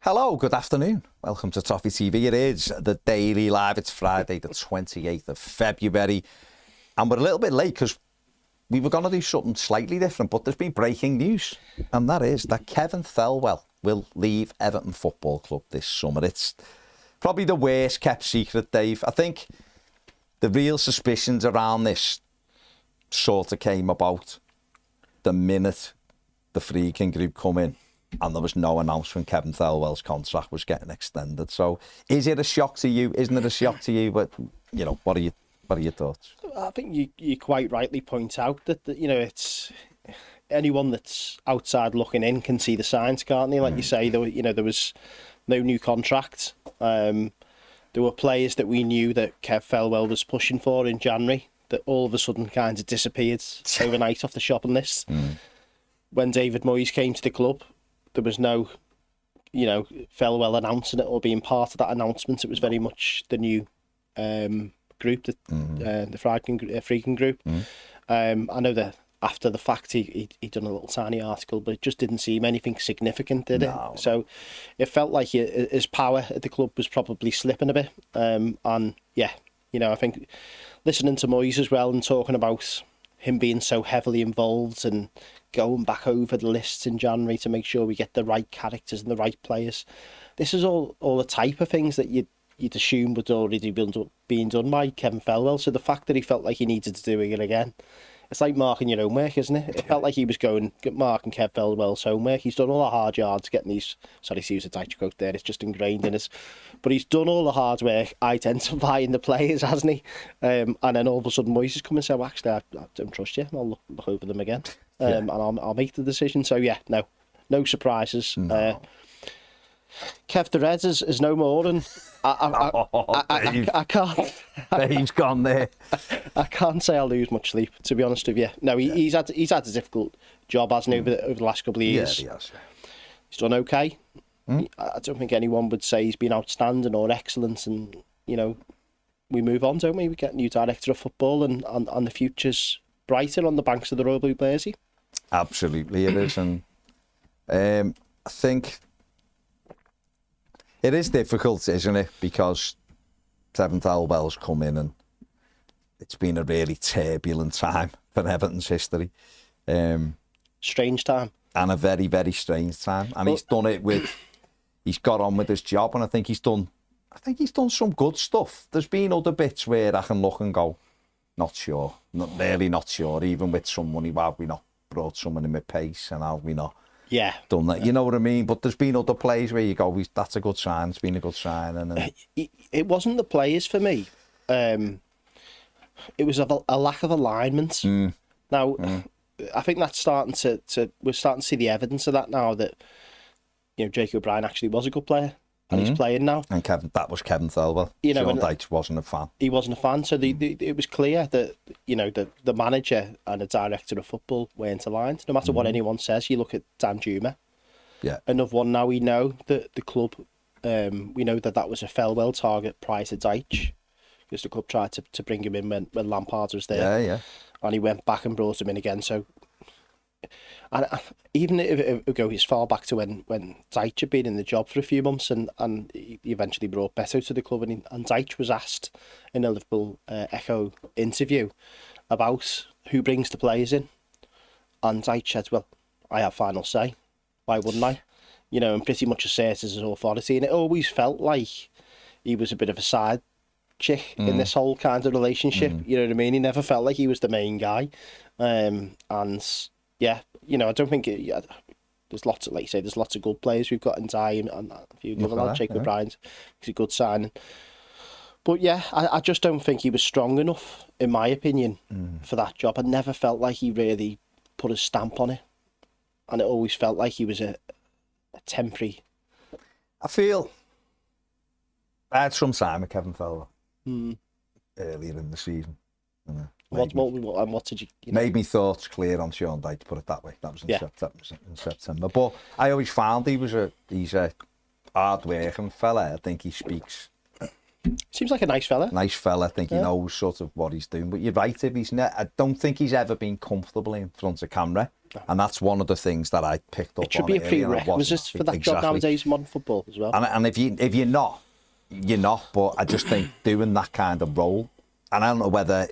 Hello, good afternoon. Welcome to Toffee TV. It is the Daily Live. It's Friday, the 28th of February. And we're a little bit late because we were going to do something slightly different, but there's been breaking news. And that is that Kevin Thelwell will leave Everton Football Club this summer. It's probably the worst kept secret, Dave. I think the real suspicions around this sort of came about the minute the Friedkin group come in and there was no announcement Kevin Thelwell's contract was getting extended. So is it a shock to you? Isn't it a shock to you? But, you know, what are your thoughts? I think you quite rightly point out that you know, it's anyone that's outside looking in can see the signs, can't they? Like you say, there was no new contract. There were players that we knew that Kev Thelwell was pushing for in January that all of a sudden kind of disappeared overnight off the shopping list. When David Moyes came to the club, there was no, Thelwell announcing it or being part of that announcement. It was very much the new group, the Friedkin group. I know that after the fact, he'd done a little tiny article, but it just didn't seem anything significant, did it? No. So it felt like his power at the club was probably slipping a bit. And yeah, I think listening to Moyes as well and talking about him being so heavily involved and going back over the lists in January to make sure we get the right characters and the right players. This is all the type of things that you'd assume would already be being done by Kevin Thelwell. So the fact that he felt like he needed to do it again, it's like marking your homework, isn't it? It felt like he was marking Kev Thelwell's homework. He's done all the hard yards getting these. Sorry to use a Dutch quote there. It's just ingrained in us. But he's done all the hard work identifying the players, hasn't he? And then all of a sudden, Moyes has come and said, "Well, actually, I don't trust you. I'll look over them again, and I'll make the decision." So yeah, no surprises. No. Kev the Reds is no more, and I can't. Dave's gone there. I can't say I lose much sleep, to be honest with you. No, he's had a difficult job, hasn't he, over the last couple of years. Yeah, he has. He's done okay. I don't think anyone would say he's been outstanding or excellent, and we move on, don't we? We get a new director of football, and the future's brighter on the banks of the Royal Blue Mersey. Absolutely, it is, and I think it is difficult, isn't it? Because Kevin Thelwell's come in and it's been a really turbulent time for Everton's history. Strange time. And a very, very strange time. And he's done it he's got on with his job, and I think he's done some good stuff. There's been other bits where I can look and go, not sure. Not sure. Even with some money, why have we not brought someone in with pace, and how have we not done that? You know what I mean? But there's been other plays where you go, that's a good sign. It's been a good sign. And it wasn't the players for me. It was a lack of alignment. Now, I think that's starting we're starting to see the evidence of that now, that Jacob O'Brien actually was a good player and he's playing now. And that was Kevin Thelwell. Sean Dyche wasn't a fan. He wasn't a fan, so it was clear that the manager and the director of football weren't aligned. No matter what anyone says, you look at Dan Juma. Yeah. Another one now. We know that the club, we know that was a Thelwell target prior to Dyche, because the club tried to bring him in when Lampard was there. Yeah. And he went back and brought him in again. So, and even if it goes as far back to when Dyche had been in the job for a few months, and he eventually brought Beto to the club, and Dyche was asked in a Liverpool Echo interview about who brings the players in, and Dyche said, "Well, I have final say. Why wouldn't I?" And pretty much asserted his authority, and it always felt like he was a bit of a side chick in this whole kind of relationship. You know what I mean? He never felt like he was the main guy, and yeah, I don't think there's lots of, like you say, there's lots of good players we've got in Dye and a few of the other lads. Jacob O'Brien's a good signing, but yeah, I just don't think he was strong enough, in my opinion, for that job. I never felt like he really put a stamp on it, and it always felt like he was a temporary. I feel I had some time with Kevin Thelwell earlier in the season. What did you? Made me thoughts clear on Sean Dyche, to put it that way. That was in September. But I always found he's a hard working fella. I think he speaks. Seems like a nice fella. Nice fella. I think he knows sort of what he's doing. But you're right, if I don't think he's ever been comfortable in front of camera. And that's one of the things that I picked up on. It should be a prerequisite for that job nowadays in modern football as well. And if you're not, you're not. But I just think doing that kind of role, and I don't know whether,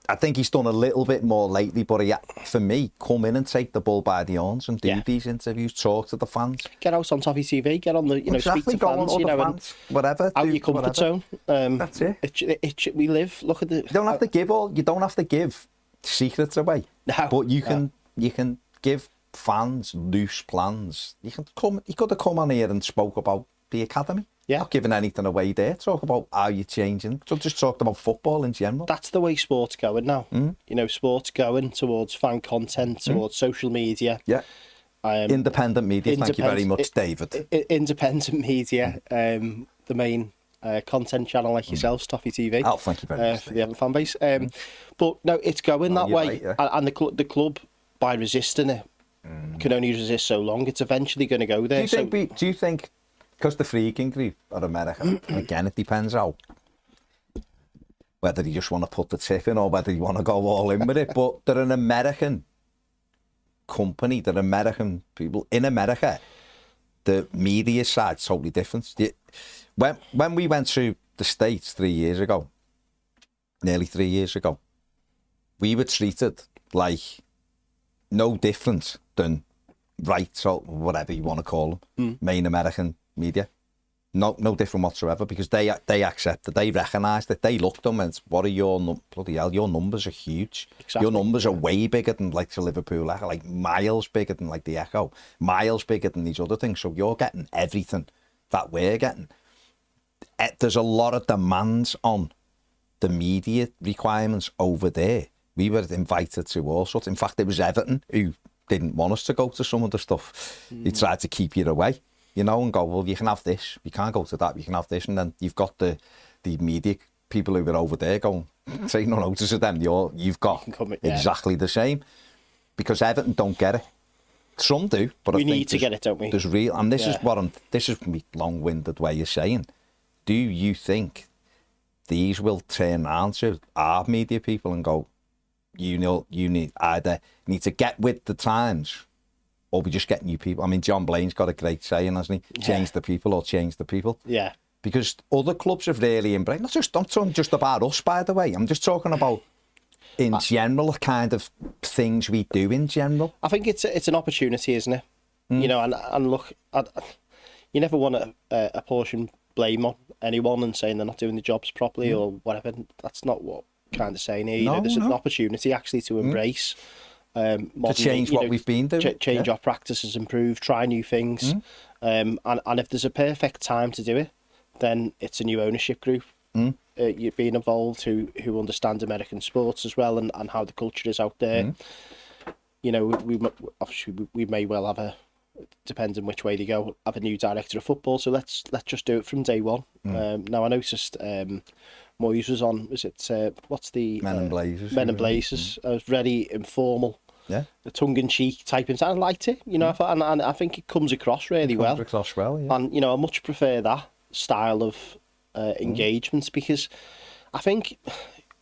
I think he's done a little bit more lately, but for me, come in and take the bull by the horns and do these interviews, talk to the fans. Get out on Toffee TV, get on the, speak to fans, fans, whatever. Out your comfort zone. That's it. We live, look at the... You don't have to give secrets away. No. But you can give fans loose plans. He could have come on here and spoke about the academy. Yeah. Not giving anything away there. Talk about how you're changing. So just talked about football in general. That's the way sport's going now. Sport's going towards fan content, towards social media. Yeah. Independent media. Thank you very much, David. Independent media. The main content channel like yourselves, Toffee TV. Oh, thank you very much. For the Everton fan base. But no, it's going that way. Right, yeah. And the club, by resisting it, can only resist so long. It's eventually going to go there. Do you think, because the Friedkin group are American, again, it depends how, whether you just want to put the tip in or whether you want to go all in with it, but they're an American company, they're American people. In America, the media side's totally different. When we went to the States 3 years ago, nearly 3 years ago, we were treated like no different than rights or whatever you want to call them, main American media. No different whatsoever, because they accepted, they recognised it, they looked at them and said, what are your bloody hell, your numbers are huge. Exactly. Your numbers are way bigger than like the Liverpool Echo, like miles bigger than like the Echo, miles bigger than these other things. So you're getting everything that we're getting. There's a lot of demands on the media requirements over there. We were invited to all sorts. In fact, it was Everton who didn't want us to go to some of the stuff. They tried to keep you away, and go, well, you can have this. You can't go to that. You can have this. And then you've got the media people who were over there going, take no notice of them. You've got exactly the same. Because Everton don't get it. Some do, but we need to get it, don't we? There's real, and this is my long-winded way of saying, do you think these will turn around to our media people and go, you need to get with the times, or we just get new people? I mean, John Blaine's got a great saying, hasn't he? Change the people or change the people. Yeah. Because other clubs have really embraced. I'm talking just about us, by the way. I'm just talking about in general, the kind of things we do in general. I think it's an opportunity, isn't it? And look, you never want to apportion blame on anyone and saying they're not doing the jobs properly or whatever. That's not what I'm kind of saying here. There's an opportunity actually to embrace to change what we've been doing, change our practices, improve, try new things, and if there's a perfect time to do it, then it's a new ownership group. You're being involved who understand American sports as well and how the culture is out there. We may well have depends on which way they go, have a new director of football. So let's just do it from day one. Now I noticed Moyes was on. Was it what's the Men and Blazers? Men and Blazers. I was very informal. Yeah, the tongue-in-cheek type. And I liked it. I thought, and I think it comes across really well. Comes across well, yeah. And I much prefer that style of engagements, because I think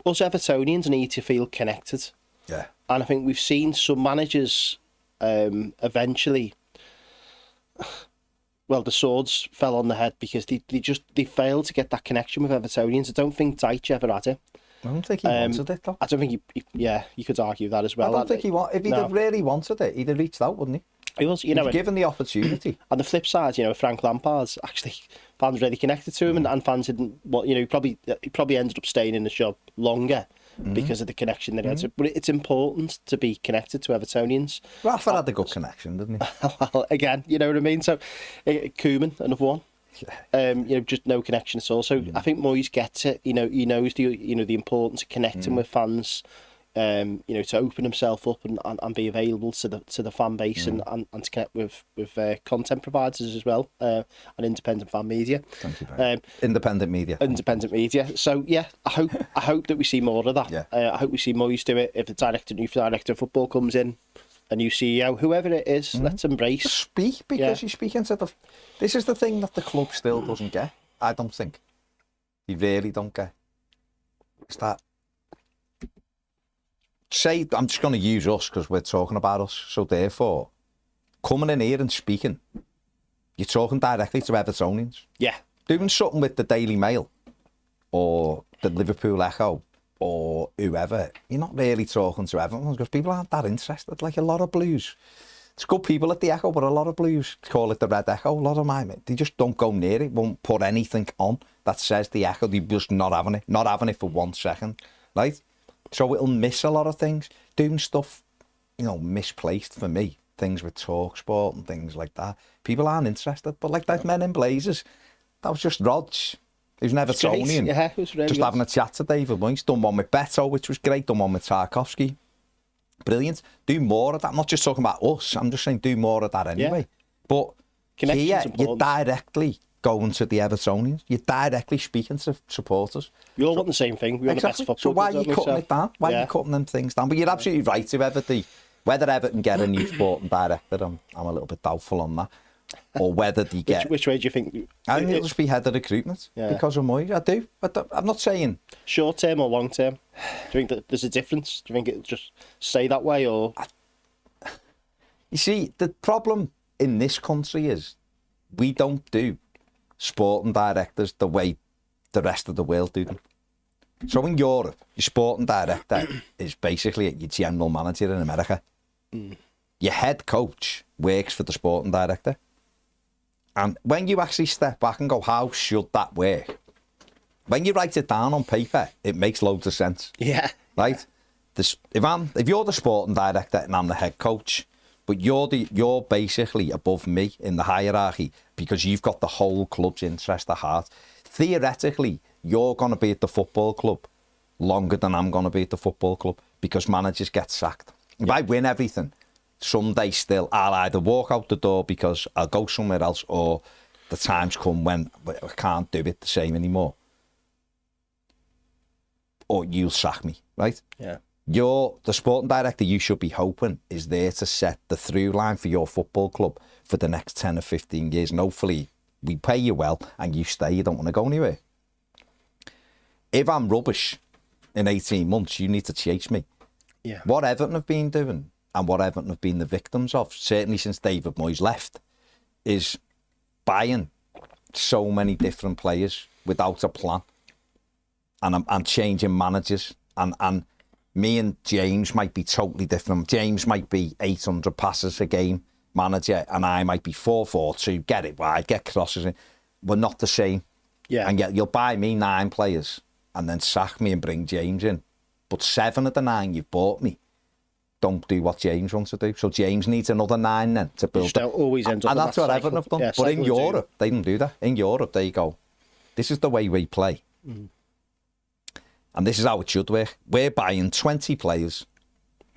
us Evertonians need to feel connected. Yeah. And I think we've seen some managers eventually, well, the swords fell on the head because they failed to get that connection with Evertonians. I don't think Deitch ever had it. I don't think he wanted it, though. I don't think you could argue that as well. I don't think he wanted. If he'd have really wanted it, he'd have reached out, wouldn't he? He was, given the opportunity. On the flip side, Frank Lampard's actually fans really connected to him, and fans didn't. Well, he probably ended up staying in the job longer because of the connection that he had. But it's important to be connected to Evertonians. Rafa had a good connection, didn't he? Well, again, you know what I mean. So, Koeman, another one. Just no connection at all. So I think Moyes gets it. He knows the importance of connecting with fans. To open himself up and be available to the fan base and to connect with content providers as well, and independent fan media. Thank you very much. Independent media. So yeah, I hope that we see more of that. Yeah. I hope we see Moyes do it. If the new director of football comes in, a new CEO, whoever it is, let's embrace. Speak, because you're speaking to this is the thing that the club still doesn't get. I don't think. They really don't get. It's that say, I'm just going to use us because we're talking about us. So therefore, coming in here and speaking, you're talking directly to Evertonians. Yeah. Doing something with the Daily Mail or the Liverpool Echo or whoever, you're not really talking to Everton because people aren't that interested. Like a lot of Blues. It's good people at the Echo, but a lot of Blues call it the Red Echo. A lot of my men, they just don't go near it, won't put anything on that says the Echo. They're just not having it for 1 second, right? So it'll miss a lot of things. Doing stuff, misplaced for me. Things with Talk Sport and things like that. People aren't interested. But like that Men in Blazers, that was just Rog. He was an Evertonian. Yeah, it was really just good. having a chat to David Moyes. Done one with Beto, which was great. Done one with Tarkovsky. Brilliant. Do more of that. I'm not just talking about us. I'm just saying do more of that anyway. Yeah. But Connection's here, important. you're directly going to the Evertonians. You're directly speaking to supporters. We all want the same thing. We want the best football. So why are clubs, you don't we? cutting it down? Why are you cutting them things down? But you're absolutely right. Whether Everton get a new sporting director, I'm a little bit doubtful on that. Or whether they get... Which way do you think? I think it'll just be head of recruitment because of Moyes. I do. I'm not saying... Short term or long term? Do you think that there's a difference? Do you think it'll just stay that way or... You see, the problem in this country is we don't do sporting directors the way the rest of the world do them. So in Europe, your sporting director is basically your general manager in America. Your head coach works for the sporting director. And when you actually step back and go, how should that work? When you write it down on paper, it makes loads of sense. Yeah. Right? If you're the sporting director and I'm the head coach, but you're basically above me in the hierarchy because you've got the whole club's interest at heart. Theoretically, you're going to be at the football club longer than I'm going to be at the football club because managers get sacked. If I win everything, someday still I'll either walk out the door because I'll go somewhere else or the times come when I can't do it the same anymore. Or you'll sack me, right? Yeah. The sporting director you should be hoping is there to set the through line for your football club for the next 10 or 15 years. And hopefully we pay you well and you stay. You don't want to go anywhere. If I'm rubbish in 18 months, you need to chase me. Yeah. What Everton have been doing and what Everton have been the victims of, certainly since David Moyes left, is buying so many different players without a plan and changing managers. And me and James might be totally different. James might be 800 passes a game manager and I might be 4-4-2, get it wide, get crosses in. We're not the same. Yeah. And yet you'll buy me 9 players and then sack me and bring James in. But 7 of the 9 you've bought me don't do what James wants to do. So James needs another 9 then to build. They'll always end up and that's what Everton have done. Yeah, but in Europe, they didn't do that. In Europe, they go, this is the way we play. And this is how it should work. We're buying 20 players,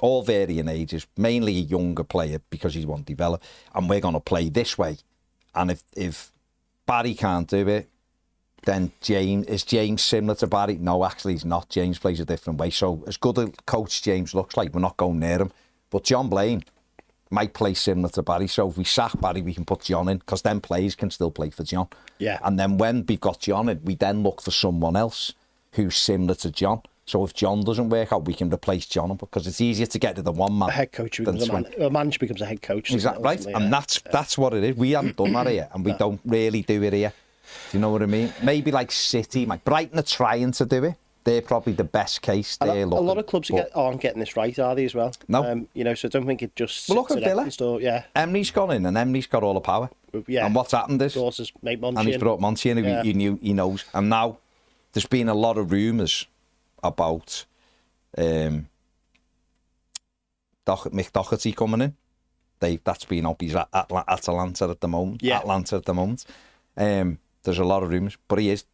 all varying ages, mainly a younger player because he won't develop, and we're going to play this way. And if Barry can't do it, then is James similar to Barry? No, actually he's not. James plays a different way. So as good a coach James looks like, we're not going near him. But John Blaine might play similar to Barry. So if we sack Barry, we can put John in because then players can still play for John. Yeah. And then when we've got John in, we then look for someone else who's similar to John. So if John doesn't work out, we can replace John because it's easier to get to the one man. A head coach becomes a manager becomes a head coach. Exactly right, and that's what it is. We haven't done that here, and we don't really do it here. Do you know what I mean? Maybe like City, like Brighton are trying to do it. They're probably the best case. A lot of clubs aren't getting this right, are they, as well? No. So I don't think it just... Well, look at Villa. Yeah. Emery's gone in, and Emery's got all the power. Yeah. And what's happened is... And he's brought Monty in, who he knows. And now there's been a lot of rumours about Mick Doherty coming in. That's been up. He's at Atlanta at the moment. Yeah. Atlanta at the moment. There's a lot of rumours, but he's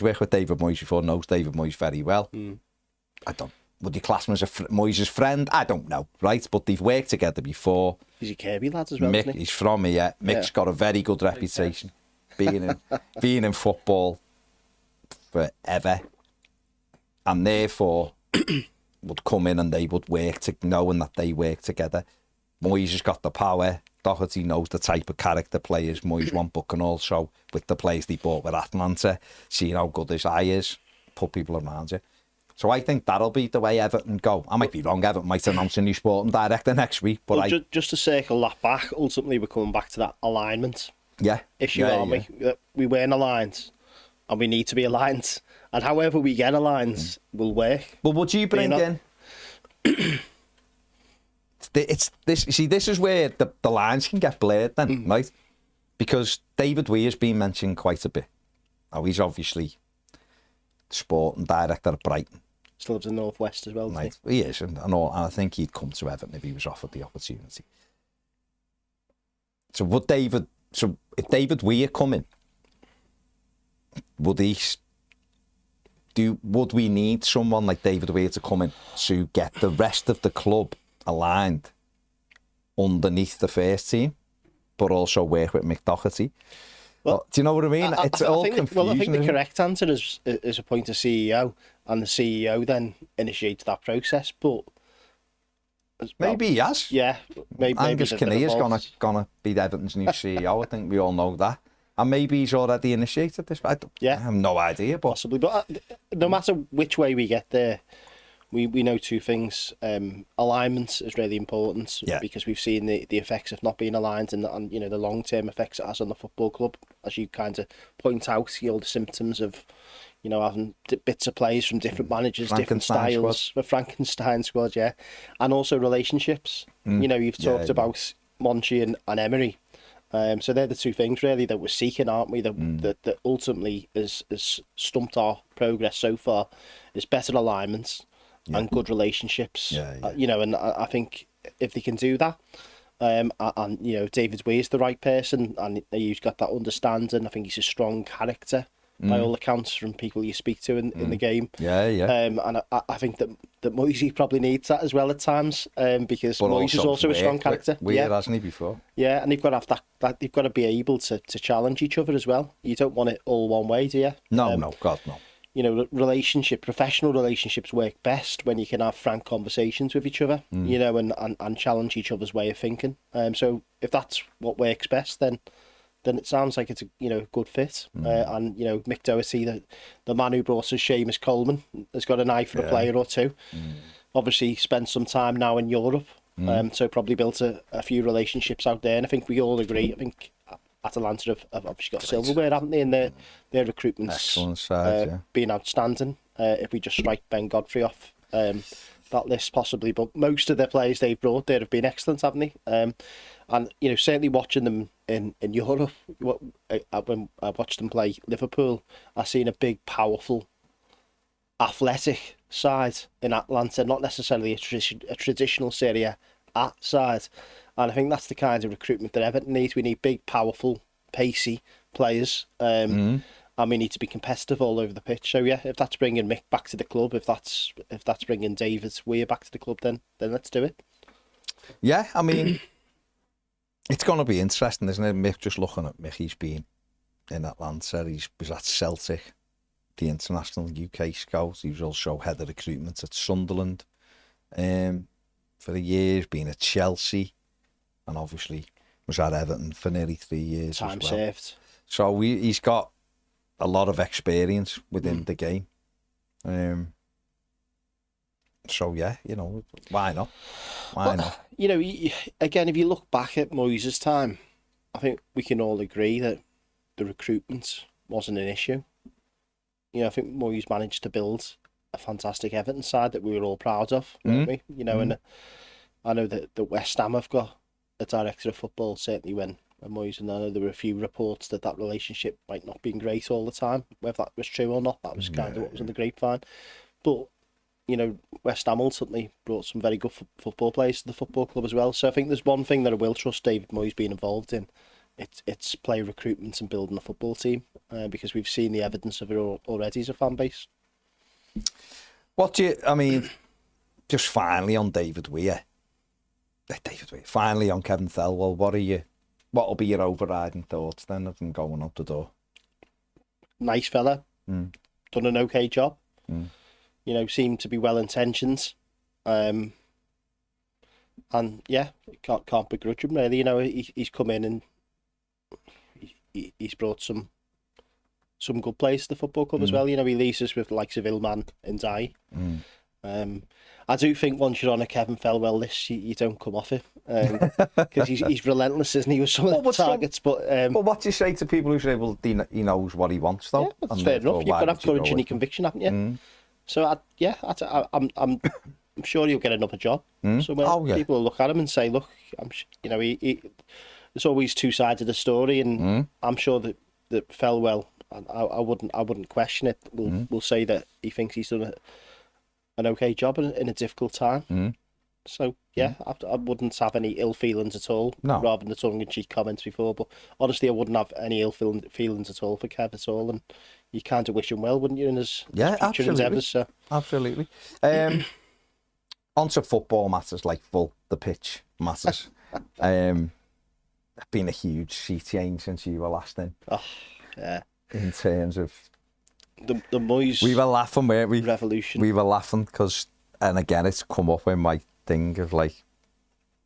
worked with David Moyes before, knows David Moyes very well. Would you class him as Moyes' friend? I don't know, right? But they've worked together before. He's a Kirby lad as well, Mick, isn't he? He's from here. Mick's got a very good reputation, being in football forever, and therefore would come in and they would work knowing that they work together. Moyes has got the power. Doherty knows the type of character players Moyes want, but can also, with the players they bought with Atlanta, seeing how good his eye is, put people around you. So I think that'll be the way Everton go. I might be wrong. Everton might announce a new sporting director next week, but just to circle that back, ultimately we're coming back to that alignment issue, aren't we? We weren't aligned, and we need to be aligned. And however we get aligned will work. Well, would you bring in? It's this. You see, this is where the lines can get blurred, then, right? Because David Weir's been mentioned quite a bit. Now he's obviously sporting director at Brighton. Still lives in the Northwest as well, Right. He is, and I think he'd come to Everton if he was offered the opportunity. So if David Weir come in, would we need someone like David Weir to come in to get the rest of the club aligned underneath the first team, but also work with McDoherty? Well, do you know what I mean? It's all confusing. Well, I think the correct answer is appoint a CEO, and the CEO then initiates that process. But maybe he has. Yeah, maybe Angus Kinnear's gonna be Everton's new CEO. I think we all know that, and maybe he's already initiated this. I have no idea, but possibly. But no matter which way we get there, we know two things. Alignment is really important, because we've seen the effects of not being aligned, and the long term effects it has on the football club, as you kind of point out. The symptoms of having bits of players from different managers, different styles, the Frankenstein squad, and also relationships. You've talked about Monchi and Emery. So they're the two things really that we're seeking, aren't we? That ultimately has stumped our progress so far. Is better alignments. And good relationships, and I think if they can do that, and David Weir's the right person, and he's got that understanding. I think he's a strong character by all accounts from people you speak to in the game. And I think that Moisey probably needs that as well at times, because Moisey is also a strong character. Weird, hasn't he, before? Yeah, and they've got to have that. They've got to be able to challenge each other as well. You don't want it all one way, do you? No, God, no. Professional relationships work best when you can have frank conversations with each other, and challenge each other's way of thinking. So if that's what works best, then it sounds like it's a good fit. And Mick Doherty, the man who brought us Seamus Coleman, has got an eye for a player or two. Obviously spent some time now in Europe, so probably built a few relationships out there. And I think we all agree. I think Atalanta have obviously got silverware, haven't they? And their recruitment's been outstanding. If we just strike Ben Godfrey off that list, possibly, but most of the players they've brought there have been excellent, haven't they? And certainly watching them in Europe, when I watched them play Liverpool, I've seen a big, powerful, athletic side in Atlanta, not necessarily a traditional Serie A side. And I think that's the kind of recruitment that Everton needs. We need big, powerful, pacey players, and we need to be competitive all over the pitch. So if that's bringing Mick back to the club, if that's bringing David Weir back to the club, then let's do it. Yeah, I mean, it's going to be interesting, isn't it? Mick, just looking at Mick, he's been in Atlanta. He was at Celtic, the international UK scout. He was also head of recruitment at Sunderland for a year. He's been at Chelsea. And obviously was at Everton for nearly 3 years. Time served. So he's got a lot of experience within the game. So why not? Why not? Again, if you look back at Moyes' time, I think we can all agree that the recruitment wasn't an issue. I think Moyes managed to build a fantastic Everton side that we were all proud of, weren't we? And I know that the West Ham have got a director of football, certainly when Moyes, and I know there were a few reports that relationship might not been great all the time. Whether that was true or not, that was kind of what was in the grapevine. But West Ham ultimately brought some very good football players to the football club as well. So I think there's one thing that I will trust David Moyes being involved in. It's player recruitment and building a football team, because we've seen the evidence of it already as a fan base. Just finally on David Weir. Finally on Kevin Thelwell, what'll be your overriding thoughts then of him going out the door? Nice fella, done an okay job. Seemed to be well intentioned, and can't begrudge him really. He's come in and he's brought some some good players to the football club as well. You know, he leaves us with the likes of Ilman and Dai. I do think once you're on a Kevin Thelwell list, you don't come off it, because he's relentless, isn't he, with some of the targets. But what do you say to people who say, well, he knows what he wants, though? Yeah, that's fair enough. You've got to have courage and your conviction, haven't you? So I'm sure he'll get another job somewhere. People will look at him and say, look, there's always two sides of the story, and I'm sure that Thelwell, I wouldn't question it, will say that he thinks he's done an okay job in a difficult time. So yeah, I wouldn't have any ill feelings at all, rather than the tongue-in-cheek comments before. But honestly, I wouldn't have any ill feelings at all for Kev at all, and you kind of wish him well, wouldn't you, in his future endeavours? So. Absolutely. Onto football matters, like the pitch matters. Been a huge sea change since you were last in. Oh, yeah. In terms of the Moyes, we were laughing, weren't we? Revolution. We were laughing because, and again, it's come up in my thing of like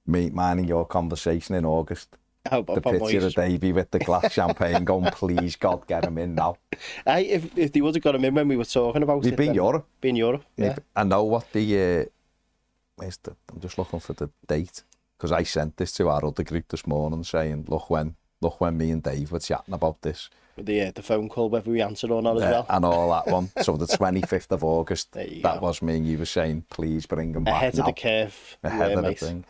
mine and your conversation in August. The picture of Davey with the glass champagne going, please God, get him in now. If they would have got him in when we were talking about it. Being Europe. Being Europe, yeah. I know what the I'm just looking for the date, because I sent this to our other group this morning saying, look when me and Dave were chatting about this. The phone call, whether we answered or not as well. And all that one. So the 25th of August, that was me, and you were saying, please bring him back ahead now. Of the curve. Ahead of the thing.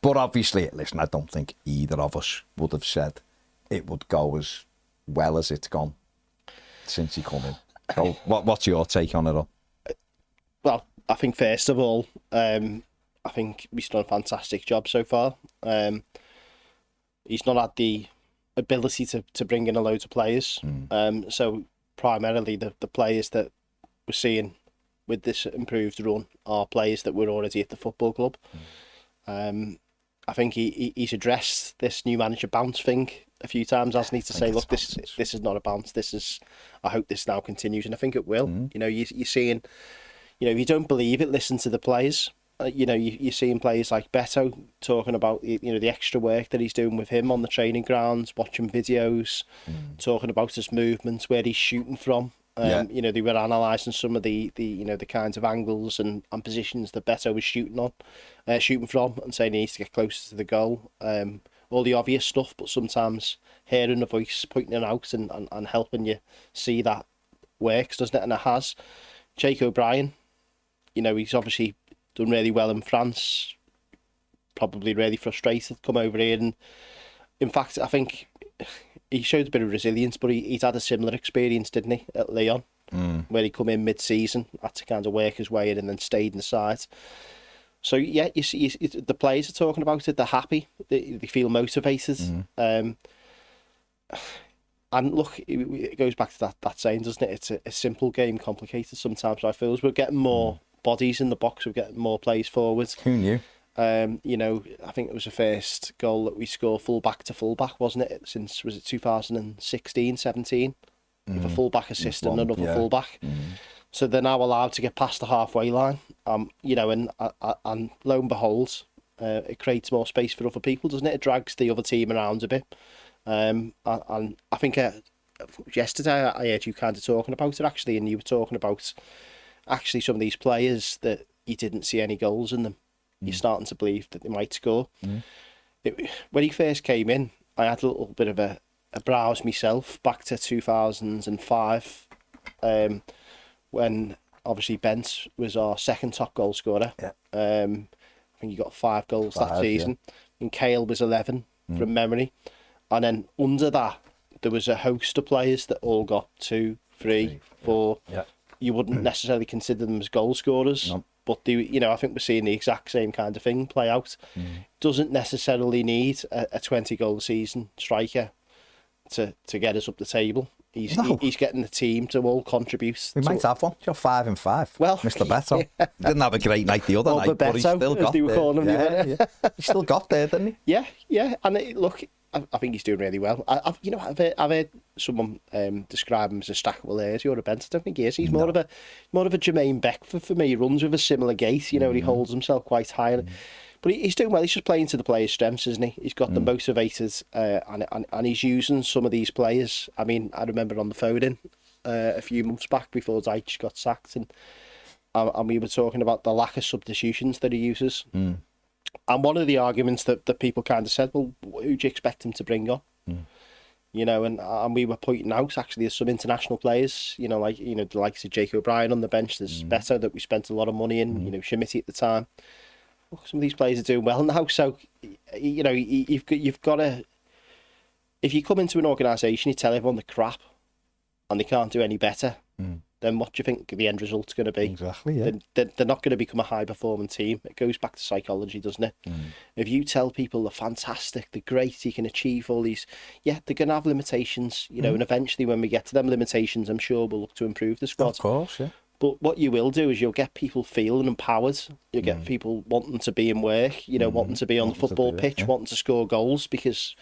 But obviously, listen, I don't think either of us would have said it would go as well as it's gone since he come in. So what's your take on it all? Well, I think first of all, I think he's done a fantastic job so far. He's not had the ability to bring in a load of players. So primarily the players that we're seeing with this improved run are players that were already at the football club. I think he's addressed this new manager bounce thing a few times, hasn't he, to say, look, this is not a bounce. I hope this now continues, and I think it will. You know, you're seeing, if you don't believe it, listen to the players. You're seeing players like Beto talking about the extra work that he's doing with him on the training grounds, watching videos, talking about his movements, where he's shooting from. They were analysing some of the kinds of angles and positions that Beto was shooting from, and saying he needs to get closer to the goal. All the obvious stuff, but sometimes hearing the voice pointing it out and helping you see that works, doesn't it? And it has. Jake O'Brien, he's obviously done really well in France, probably really frustrated, come over here, and in fact I think he showed a bit of resilience, but he's had a similar experience, didn't he, at Lyon, where he come in mid-season, had to kind of work his way in and then stayed inside. So yeah, you see the players are talking about it, they're happy, they feel motivated. And look, it goes back to that saying, doesn't it? It's a simple game, complicated sometimes. I feel as we're getting more bodies in the box, we're getting more plays forward. Who knew? I think it was the first goal that we scored full-back to full-back, wasn't it? Since, was it 2016, 17? With a full-back assist and another full-back. So they're now allowed to get past the halfway line. And lo and behold, it creates more space for other people, doesn't it? It drags the other team around a bit. And I think yesterday I heard you kind of talking about it, actually, and you were talking about actually some of these players that you didn't see any goals in them. You're starting to believe that they might score. When he first came in, I had a little bit of a browse myself back to 2005, when obviously Bent was our second top goal scorer. I think he got 5 goals that season. And Cale was 11 from memory. And then under that, there was a host of players that all got 2, 3, 4. You wouldn't necessarily consider them as goal scorers. No. But I think we're seeing the exact same kind of thing play out. Doesn't necessarily need a 20-goal season striker to get us up the table. He's getting the team to all contribute. We might have one. You're 5 and 5. Well, Mr. Beto didn't have a great night the other night, but he still got there. He still got there, didn't he? Yeah. And look, I think he's doing really well. I've heard someone describe him as a stackable Ayers or a Bent. I don't think he is. He's more of a Jermaine Beckford for me. He runs with a similar gait, and he holds himself quite high. But But he's doing well. He's just playing to the players' strengths, isn't he? He's got them motivated, and he's using some of these players. I mean, I remember on the phone in a few months back before Dyche got sacked, and we were talking about the lack of substitutions that he uses. And one of the arguments that people kind of said, well, who do you expect him to bring on? You know, and we were pointing out actually there's some international players, you know, like the likes of Jake O'Brien on the bench. There's better that we spent a lot of money in. You know, Schmidt at the time. Well, some of these players are doing well now, so you know you've got to. If you come into an organisation, you tell everyone they're crap, and they can't do any better. Then what do you think the end result's going to be? Exactly, yeah. They're not going to become a high-performing team. It goes back to psychology, doesn't it? If you tell people they're fantastic, they're great, you can achieve all these... Yeah, they're going to have limitations, you know, and eventually when we get to them limitations, I'm sure we'll look to improve the squad. Of course, yeah. But what you will do is you'll get people feeling empowered. You'll get people wanting to be in work, you know, wanting to be on the football pitch, wanting to score goals because,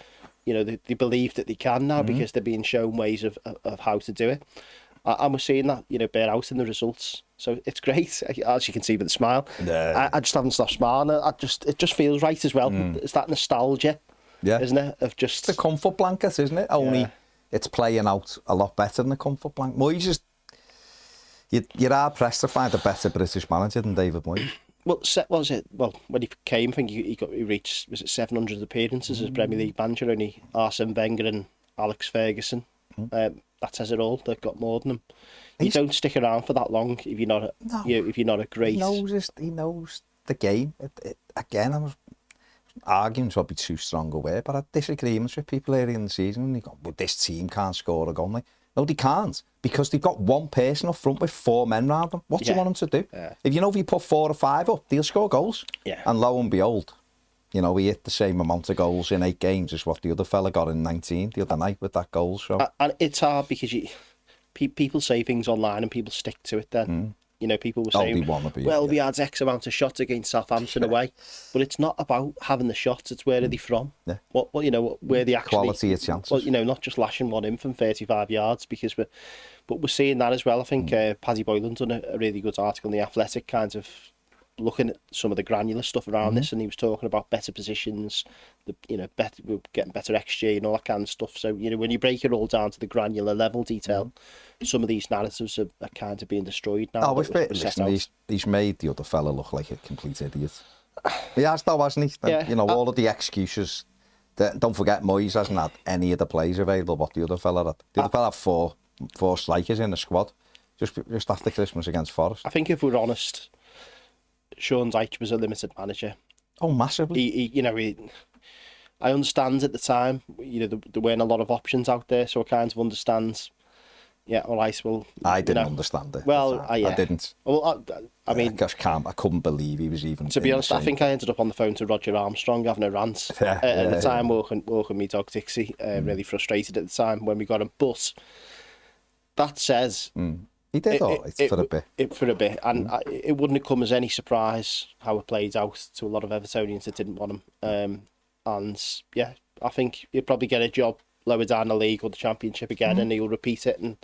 you know, they believe that they can now because they're being shown ways of how to do it. And we're seeing that, you know, bear out in the results. So it's great, as you can see with the smile. Yeah. I just haven't stopped smiling. It just feels right as well. It's that nostalgia, isn't it? Of just it's a comfort blanket, isn't it? Only it's playing out a lot better than the comfort blanket. Moyes you're hard pressed to find a better British manager than David Moyes. Well, when he came, I think he reached, was it 700 appearances as Premier League manager, only Arsene Wenger and Alex Ferguson. That says it all. They've got more than him. You don't stick around for that long if you're not a great. He knows the game. Again, I'm arguing's probably too strong a word, but I had disagreements with people early in the season. And they go, well, this team can't score a goal. Like, no, they can't because they've got one person up front with 4 men round them. What do you want them to do? Yeah. If you put 4 or 5 up, they'll score goals. Yeah. And lo and behold, you know, he hit the same amount of goals in 8 games as what the other fella got in 19 the other night with that goal. So. And it's hard because people say things online and people stick to it then. You know, people were saying, we had X amount of shots against Southampton away. But it's not about having the shots, it's where are they from? Yeah. Where they actually... Quality of chances. Well, you know, not just lashing one in from 35 yards because we're seeing that as well. I think Paddy Boylan's done a really good article in The Athletic kind of looking at some of the granular stuff around this, and he was talking about better positions, we're getting better XG and all that kind of stuff. So, you know, when you break it all down to the granular level detail, some of these narratives are kind of being destroyed now. He's made the other fella look like a complete idiot. He has though, hasn't he? Yeah. You know, all of the excuses. Don't forget, Moyes hasn't had any of the players available what the other fella had. The other fella had four strikers in the squad just after Christmas against Forest. I think if we're honest, Sean Dyche was a limited manager. Oh, massively. I understand at the time, you know, there weren't a lot of options out there, so I kind of understand. Yeah, all right, well... I didn't understand it. Well, I didn't. Well, I mean... I couldn't believe he was even... To be honest, I think I ended up on the phone to Roger Armstrong having a rant at the time, walking me dog Dixie, really frustrated at the time when we got him. But that says... He did all right for a bit. For a bit, and it wouldn't have come as any surprise how it played out to a lot of Evertonians that didn't want him. And yeah, I think he'll probably get a job lower down the league or the Championship again, and he'll repeat it. And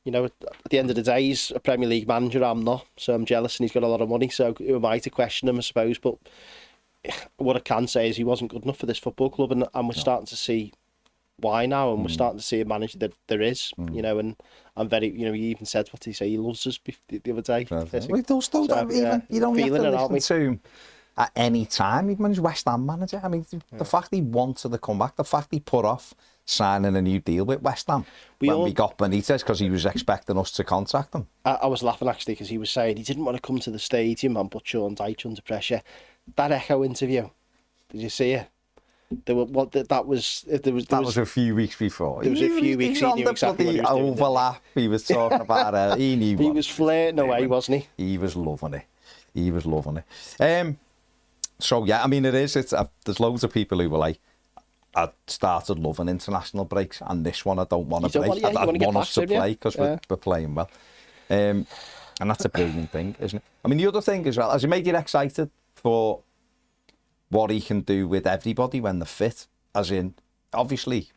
you know, at the end of the day, he's a Premier League manager. I'm not, so I'm jealous, and he's got a lot of money. So who am I to question him? I suppose. But what I can say is he wasn't good enough for this football club, and we're starting to see why now, and we're starting to see a manager that there is, you know, and I'm very, you know, he even said, what did he say, he loves us the other day. Well, he does though, you don't have to listen to him at any time. Even when he's West Ham manager, I mean, the fact he wanted to come back, the fact he put off signing a new deal with West Ham we got Benitez because he was expecting us to contact him. I was laughing actually because he was saying he didn't want to come to the stadium and put Sean Dyche under pressure. That Echo interview, did you see it? That was a few weeks before. There was a few weeks. He knew exactly what he was doing. Overlap. He was talking about. He knew. He was flirting away, wasn't he? He was loving it. So yeah, I mean, it is. There's loads of people who were like, I started loving international breaks, and this one I don't want to break. I want us to play because we're playing well. And that's a brilliant thing, isn't it? I mean, the other thing as well, as you make it excited for what he can do with everybody when they're fit, as in, obviously,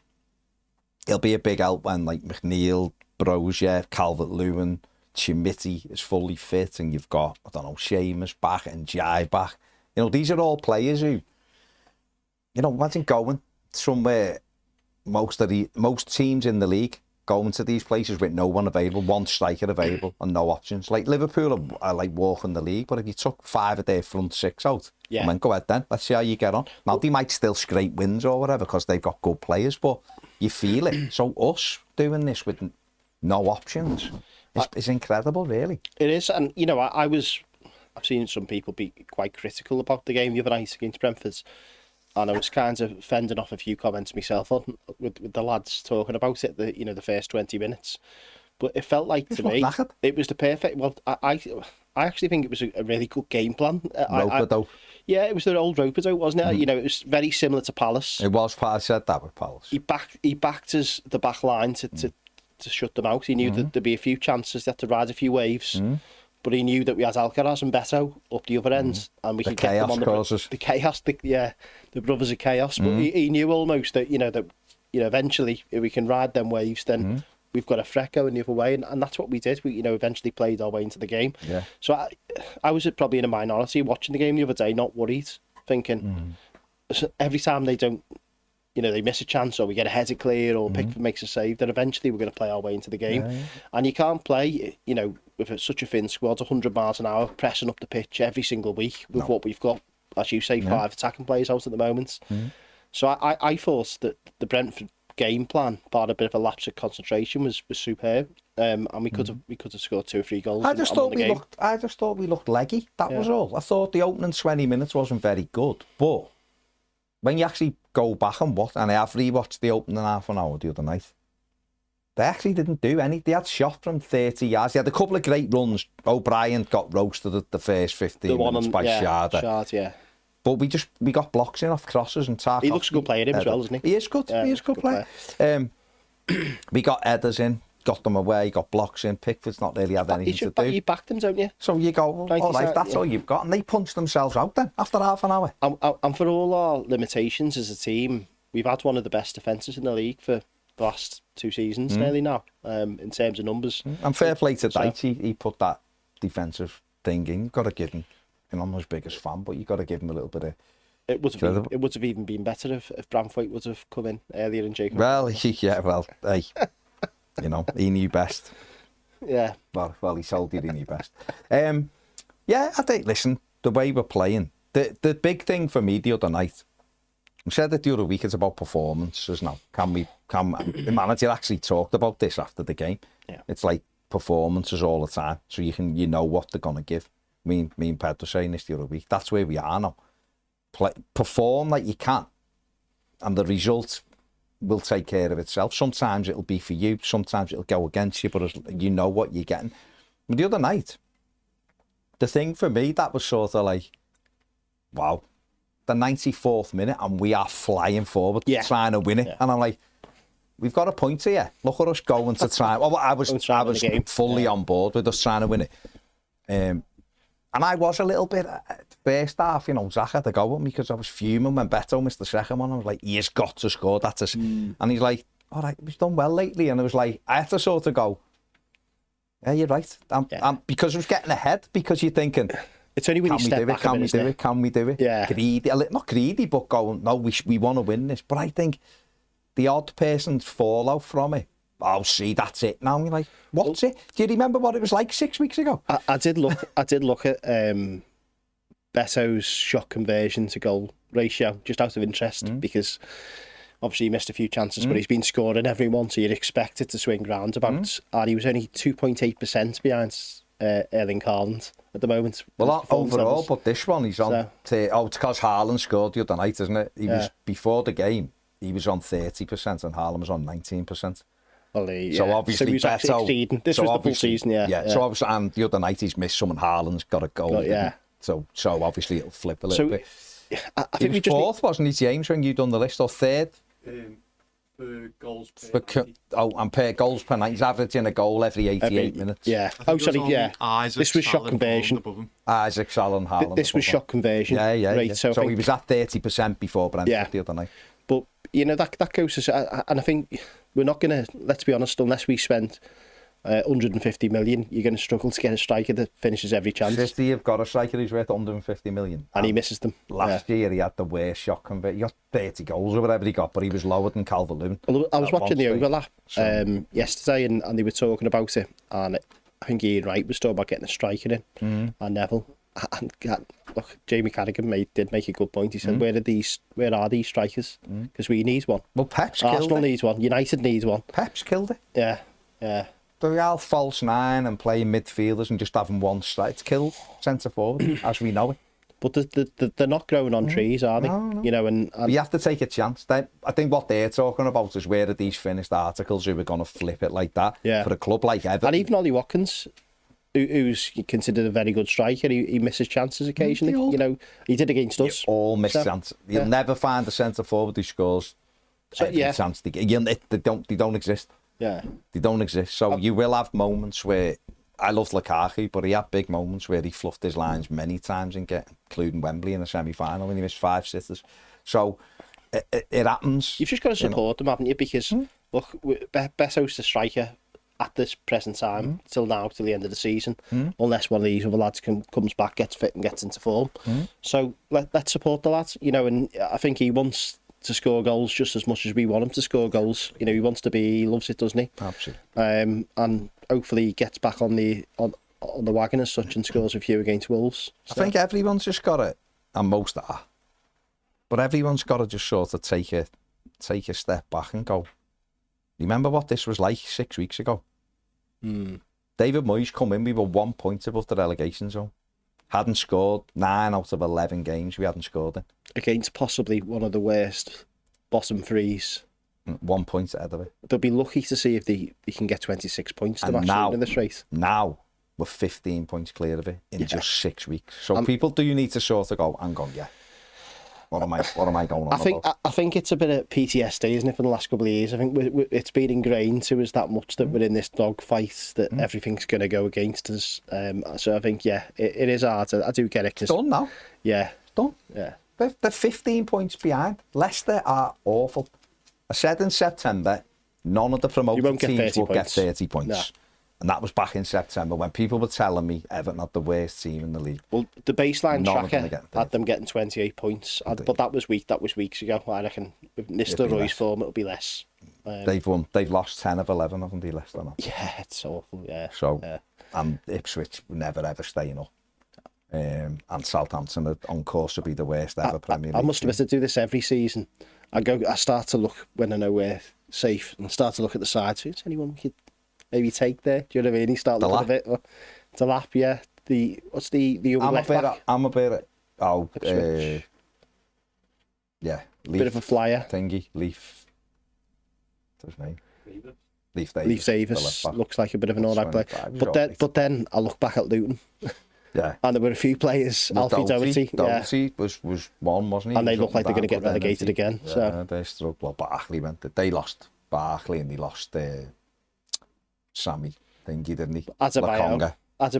he'll be a big help when, like, McNeil, Brozier, Calvert-Lewin, Chimiti is fully fit, and you've got, I don't know, Seamus back and Jai back. You know, these are all players who, you know, imagine going somewhere, most teams in the league going to these places with no one available, one striker available and no options. Like Liverpool are like walking the league, but if you took 5 of their front 6 out, and then go ahead then, let's see how you get on. Now, they might still scrape wins or whatever because they've got good players, but you feel it. So us doing this with no options is incredible, really. It is, and, you know, I've seen some people be quite critical about the game the other night against Brentford. And I was kind of fending off a few comments myself on with the lads talking about it, the first 20 minutes. But it felt like to me, it was the perfect. Well, I actually think it was a really good game plan. Roper-dope. Yeah, it was the old Roper-dope, wasn't it? You know, it was very similar to Palace. It was. I said that with Palace. He backed us the back line to shut them out. He knew that there'd be a few chances. They had to ride a few waves. But he knew that we had Alcaraz and Beto up the other end, and we could get them on the chaos. The brothers of chaos. But he knew almost that eventually if we can ride them waves, then we've got a threat going the other way, and that's what we did. We eventually played our way into the game. Yeah. So I was probably in a minority watching the game the other day, not worried, thinking every time they don't. They miss a chance or we get a header clear or Pickford makes a save, then eventually we're going to play our way into the game. Yeah. And you can't play, with such a thin squad, 100 miles an hour, pressing up the pitch every single week with what we've got, as you say, 5 attacking players out at the moment. So I thought that the Brentford game plan, bar a bit of a lapse of concentration, was superb. And we could have scored 2 or 3 goals. I just thought we looked leggy. That was all. I thought the opening 20 minutes wasn't very good, but when you actually go back and watch, and I have rewatched the opening half an hour the other night, they actually didn't do any. They had shot from 30 yards. They had a couple of great runs. O'Brien got roasted at the first 15 minutes by Sharda. Shard, but we got blocks in off crosses and Tarkowski. He looks a good player as well, doesn't he? He is good. He is a good player. We got headers in, got them away, got blocks in. Pickford's not really had anything to do. You backed them, don't you? So you go, all right, that's all you've got. And they punched themselves out then, after half an hour. And for all our limitations as a team, we've had one of the best defences in the league for the last 2 seasons nearly now, in terms of numbers. And fair play to Dyche, he put that defensive thing in. You've got to give him, I'm not his biggest fan, but you've got to give him a little bit of... It would have even been better if Branthwaite would have come in earlier in Jacob. Well, hey... he knew best. Yeah. Well, he sold it, he knew best. I think, listen, the way we're playing, the big thing for me the other night, I said it the other week, it's about performances now. The manager actually talked about this after the game. Yeah. It's like performances all the time, so you know what they're going to give. Me and Ped were saying this the other week. That's where we are now. Perform like you can, and the result will take care of itself. Sometimes it'll be for you, sometimes it'll go against you, but you know what you're getting. The other night, the thing for me that was sort of like, wow, the 94th minute and we are flying forward, trying to win it. And I'm like, we've got a point here. Look at us going to try. Well, I was fully on board with us trying to win it. And I was a little bit, first half, Zach had to go with me because I was fuming when Beto missed the second one. I was like, he has got to score. And he's like, all right, he's done well lately. And I was like, I had to sort of go, yeah, you're right. Because I was getting ahead, because you're thinking, it's only when you step back Can we do it? Yeah. Greedy, not greedy, but going, no, we want to win this. But I think the odd person's fallout from it, oh, see, that's it. Now you're like, what's it? Do you remember what it was like 6 weeks ago? I did look at Beto's shot conversion to goal ratio, just out of interest, because obviously he missed a few chances, but he's been scoring every one, so you'd expect it to swing roundabouts. And he was only 2.8% behind Erling Haaland at the moment. Well, overall, but this one he's on. It's because Haaland scored the other night, isn't it? He was before the game. He was on 30% and Haaland was on 19%. Well, so obviously, he was exceeding. This was the full season, So obviously, and the other night he's missed some, and Haaland's got a goal. So obviously it'll flip a little bit. I think he was fourth, wasn't he, James, when you done the list, or third? Per goals per 90. And per goals per night. He's averaging a goal every 88 minutes. Yeah. This was shot conversion. Isaac, Sal, Haaland. This was shot conversion. Yeah. So he was at 30% before Brentford the other night. But that goes to, and I think we're not going to, let's be honest, unless we spend 150 million, you're going to struggle to get a striker that finishes every chance. City have got a striker who's worth 150 million. And he misses them. Last year he had the worst shot conversion. He got 30 goals or whatever he got, but he was lower than Calvert-Lewin. Well, I was watching the overlap yesterday and they were talking about it, and I think Ian Wright was talking about getting a striker in, and Neville. And look, Jamie Carragher did make a good point. He said, where are these strikers? Because we need one. Well, Pep's killed Arsenal it. needs one. United needs one. Pep's killed it. Yeah. The real false nine and playing midfielders and just having one strike. It's killed centre forward as we know it. But they're not growing on trees, are they? No. You know, and you have to take a chance. I think what they're talking about is where are these finished articles who are going to flip it like that for a club like Everton. And even Ollie Watkins, who's considered a very good striker, he misses chances occasionally. You know, he did against us. All miss chances. You'll never find a centre forward who scores every chance they get. They don't exist. Yeah. They don't exist. So you will have moments where I loved Lukaku, but he had big moments where he fluffed his lines many times, including Wembley in a semi-final when he missed 5 sitters. So it happens. You've just got to support them, haven't you? Because look, Beto's the striker at this present time till the end of the season, unless one of these other lads comes back, gets fit and gets into form. So let's support the lads, you know. And I think he wants to score goals just as much as we want him to score goals. You know, he loves it, doesn't he? Absolutely. And hopefully he gets back on the wagon as such and scores a few against Wolves. So. I think everyone's just got it, and most are, but everyone's got to just sort of take a step back and go, remember what this was like 6 weeks ago? David Moyes come in, we were 1 point above the relegation zone. Hadn't scored 9 out of 11 games we hadn't scored in. Against possibly one of the worst bottom threes. 1 point ahead of it. They'll be lucky to see if they can get 26 points to match in this race. Now we're 15 points clear of it in just 6 weeks. So people do need to sort of go, hang on, what am I going on about? I think it's a bit of PTSD, isn't it, for the last couple of years? I think it's been ingrained to us that much that we're in this dogfight, that everything's going to go against us. So I think, it is hard. I do get it. It's done now. Yeah. It's done. Yeah. They're 15 points behind. Leicester are awful. I said in September, none of the promoted teams will get 30 points. No. And that was back in September when people were telling me Everton had the worst team in the league. Well, the baseline tracker had them getting 28 points, but that was weeks ago. I reckon with Nistelrooy's form, it'll be less. They've lost 10 of 11, haven't they, Leicester? Now? Yeah, it's awful. Yeah. So, and Ipswich were never ever staying up. And Southampton are on course to be the worst ever Premier League. I must admit to do this every season. I start to look when I know we're safe and start to look at the side. So, is anyone we could maybe take there? Do you know what I mean? You start looking a bit. The lap, yeah. What's the other left back? I'm a bit. Yeah. Leaf, bit of a flyer. Thingy. Leaf. What's his name? Leaf Davis. Leaf Davis looks like a bit of an alright player. But then I look back at Luton. Yeah. And there were a few players. Alfie Doherty. Doherty was one, wasn't he? And they look like they're going to get relegated again. Yeah, so they struggled. Well, Barkley went. They lost Barkley and they lost Sammy Thingy, didn't he? Adebayo. A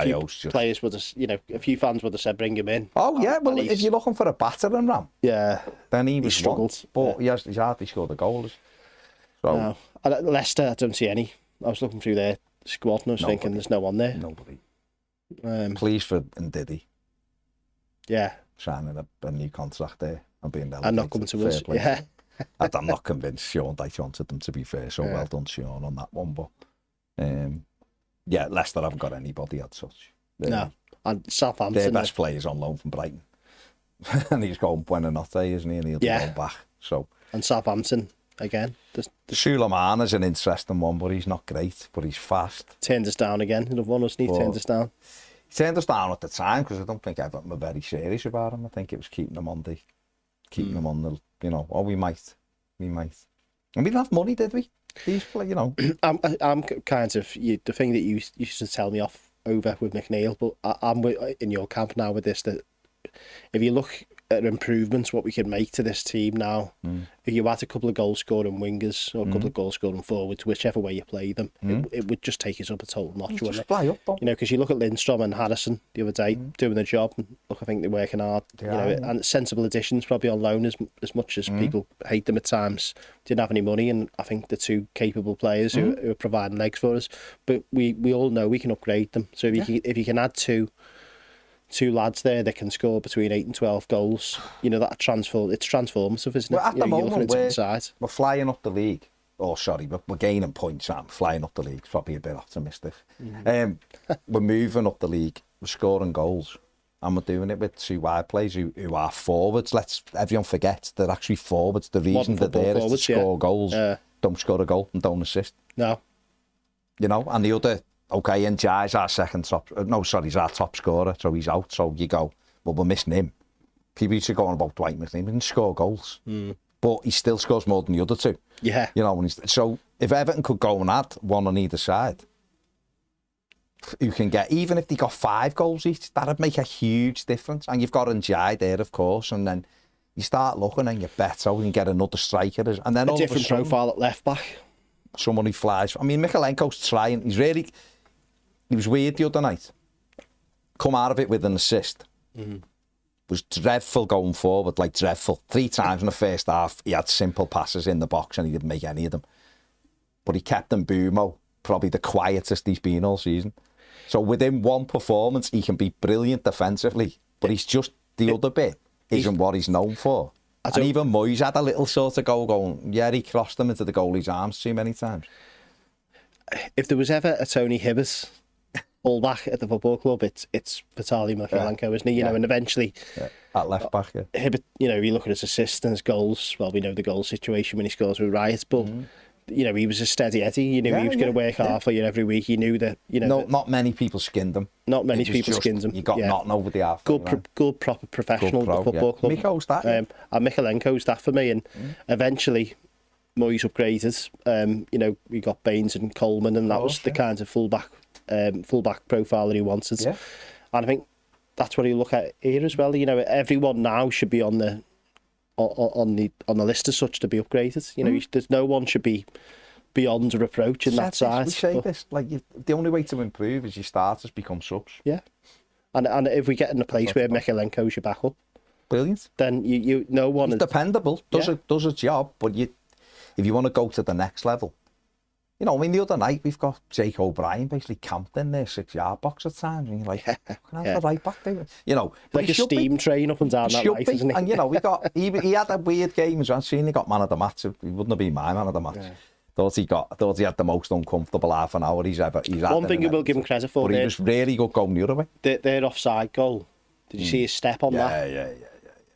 few players would have, a few fans would have said bring him in. Oh yeah, well if you're looking for a battering ram, then he struggled. But he's hardly scored the goals. So no. Leicester, I don't see any. I was looking through their squad and I was thinking there's no one there. Nobody. Pleased for Ndidi. Yeah. Signing a new contract there and being relegated. And not coming to us. Yeah. I'm not convinced Sean Dyche wanted them, to be fair. So well done, Sean, on that one. But Leicester haven't got anybody as such. No. And Southampton. Their best player's on loan from Brighton. And he's going Buenanotte, isn't he? And he'll go back. So. And Southampton again. Suleiman is an interesting one, but he's not great, but he's fast. Turned us down again. Another one, wasn't he? Turned us down. He turned us down at the time because I don't think Everton were very serious about him. I think it was keeping them on the, we might. And we didn't have money, did we? I'm kind of, the thing that you used to tell me off over with McNeil, but I'm in your camp now with this, that if you look improvements what we could make to this team now. If you had a couple of goal scoring wingers or a couple of goal scoring forwards, whichever way you play them, it would just take us up a total notch, wouldn't it? Fly up, though. You know, because you look at Lindstrom and Harrison the other day doing the job, and look, I think they're working hard. And sensible additions, probably on loan as much as people hate them at times. Didn't have any money, and I think they're two capable players who are providing legs for us. But we all know we can upgrade them. So if you can add two lads there that can score between 8 and 12 goals, you know, it's transformative, isn't it? Well, at the moment, we're flying up the league. Oh, sorry, we're gaining points. I'm flying up the league. It's probably a bit optimistic. We're moving up the league. We're scoring goals. And we're doing it with two wide players who are forwards. Everyone forgets they're actually forwards. The reason they're there is to score goals. Don't score a goal and don't assist. No. You know, and the other... Okay, and Jai's our he's our top scorer, so he's out. So you go, well, we're missing him. People used to go on about Dwight missing him. He didn't score goals, but he still scores more than the other two. Yeah. You know, so if Everton could go and add one on either side, you can get, even if they got 5 goals each, that'd make a huge difference. And you've got Njai there, of course, and then you start looking and you bet and you get another striker. And then a different profile at left back. Someone who flies. I mean, Mikalenko's trying. He was weird the other night. Come out of it with an assist. Was dreadful going forward, like dreadful. 3 times in the first half, he had simple passes in the box and he didn't make any of them. But he kept Mbumo, probably the quietest he's been all season. So within one performance, he can be brilliant defensively, but he's just the other bit isn't what he's known for. And even Moyes had a little sort of goal going, he crossed him into the goalie's arms too many times. If there was ever a Tony Hibbert full back at the football club, it's Vitaly Makalenko, isn't he? You know, and eventually at left back, Hibbert, you know, you look at his assists and his goals. Well, we know the goal situation when he scores with Riot, but you know, he was a steady Eddie. You knew he was going to work hard for you every week. You knew that. You know, not many people skinned him. Not many people skinned him. You got nothing over the half. Good, proper professional football club. Miko's that. And Mikalenko's that for me. And eventually, Moyes upgraded. You know, we got Baines and Coleman, and that was the kind of fullback profile that he wanted. Yeah. And I think that's what you look at here as well. You know, everyone now should be on the list as such to be upgraded. You know, there's no one should be beyond reproach in that side. We say this, like, the only way to improve is your starters become subs. Yeah, and if we get in a place where Mikalenko's your backup, brilliant. Then you no one is dependable. Does a job, but if you want to go to the next level. You know, I mean, the other night we've got Jake O'Brien basically camped in their 6-yard box at times, and you're like, can I have the right back there? You know, like a steam train up and down that right, isn't he? And you know, he had a weird game as well. He got man of the match. He wouldn't have been my man of the match. Yeah. Thought he had the most uncomfortable half an hour he's had. One thing you will give him credit for, but he was really good going the other way. Their offside goal. Did you see his step on that? Yeah.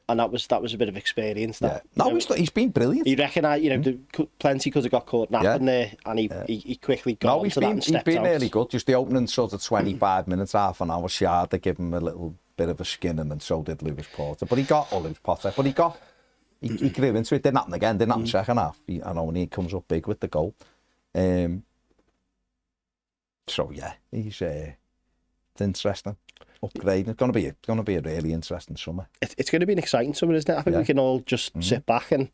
And that was a bit of experience. That he's been brilliant. He recognised, you know, plenty could have got caught napping there, and he quickly got onto that and stepped out. He's been really good. Just the opening sort of 25 minutes, half an hour, Shard to give him a little bit of a skinning, and so did Lewis Potter. But he grew into it. Didn't happen again. Didn't happen second half. I know when he comes up big with the goal. So yeah, it's interesting. Upgrading. It's going to be a really interesting summer. It's going to be an exciting summer, isn't it? I think we can all just sit back and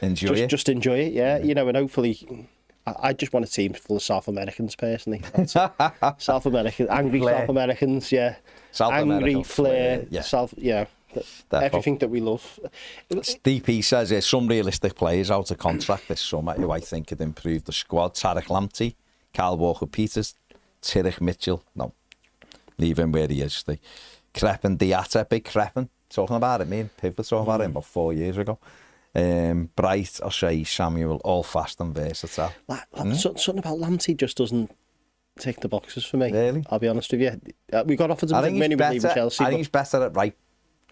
enjoy it. Yeah, you know, and hopefully, I just want a team full of South Americans personally. South Americans, angry Flair. South Americans, yeah. South angry American flair, everything that we love. DP says there's some realistic players out of contract this summer who I think could improve the squad. Tarek Lamptey, Kyle Walker-Peters, Tyrich Mitchell. No. Leave him where he is. Crepin Diatta, big Crepin, talking about it. Me and Piv were talking about him about 4 years ago. Bright, O'Shea, Samuel, all fast and versatile. Something about Lamptey just doesn't tick the boxes for me. Really? I'll be honest with you. We got offered him many with Chelsea. I think he's better at right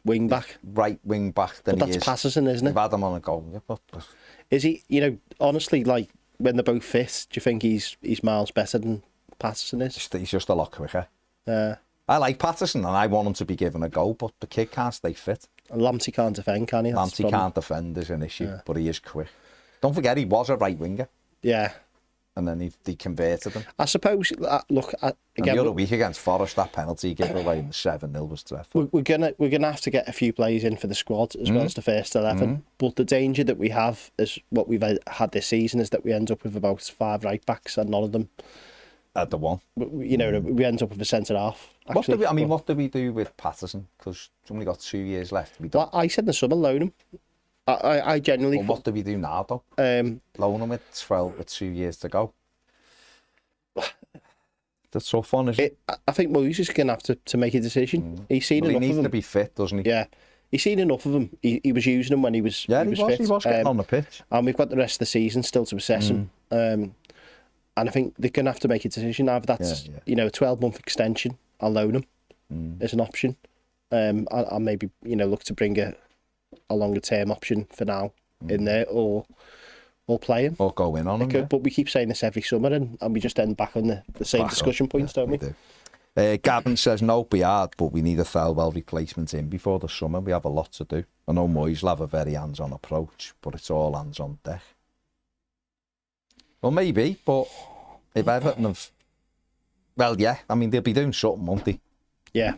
wing back than but he is. That's Patterson, isn't it? You've had him on a goal. Yeah, is he? You know, honestly, like when they're both fit, do you think he's miles better than Patterson is? He's just a lot quicker. I like Patterson and I want him to be given a go, but the kid can't stay fit. And Lamptey can't defend, can he? Lamptey can't defend is an issue, but he is quick. Don't forget, he was a right winger. Yeah. and then they converted them. I suppose, look, And again, the other week against Forest, that penalty giveaway in the 7-0 was dreadful. we're gonna have to get a few players in for the squad as well as the first 11. But the danger that we have is what we've had this season is that we end up with about 5 right backs and none of them. At the one. You know, we end up with a centre half. What do we do with Patterson? Because we've only got 2 years left. I said in the summer, loan him. I genuinely. Well, what do we do now, though? Loan him with 2 years to go. The tough one, is it? I think Moyes is going to have to make a decision. He's seen enough of them. He needs to be fit, doesn't he? Yeah, he's seen enough of them. He was using them when he was fit. He was getting on the pitch. And we've got the rest of the season still to assess him. And I think they're going to have to make a decision. Either that's a 12-month extension, I'll loan him as an option. I'll maybe look to bring a longer term option for now in there, or play him. Or go in on him. Yeah. But we keep saying this every summer and we just end back on the same discussion points, don't we? Do. Gavin says, no, be hard, but we need a Thelwell replacement in before the summer. We have a lot to do. I know Moyes will have a very hands-on approach, but it's all hands on deck. Well, maybe, but if Everton have... Well, yeah, I mean, they'll be doing something, won't they? Yeah.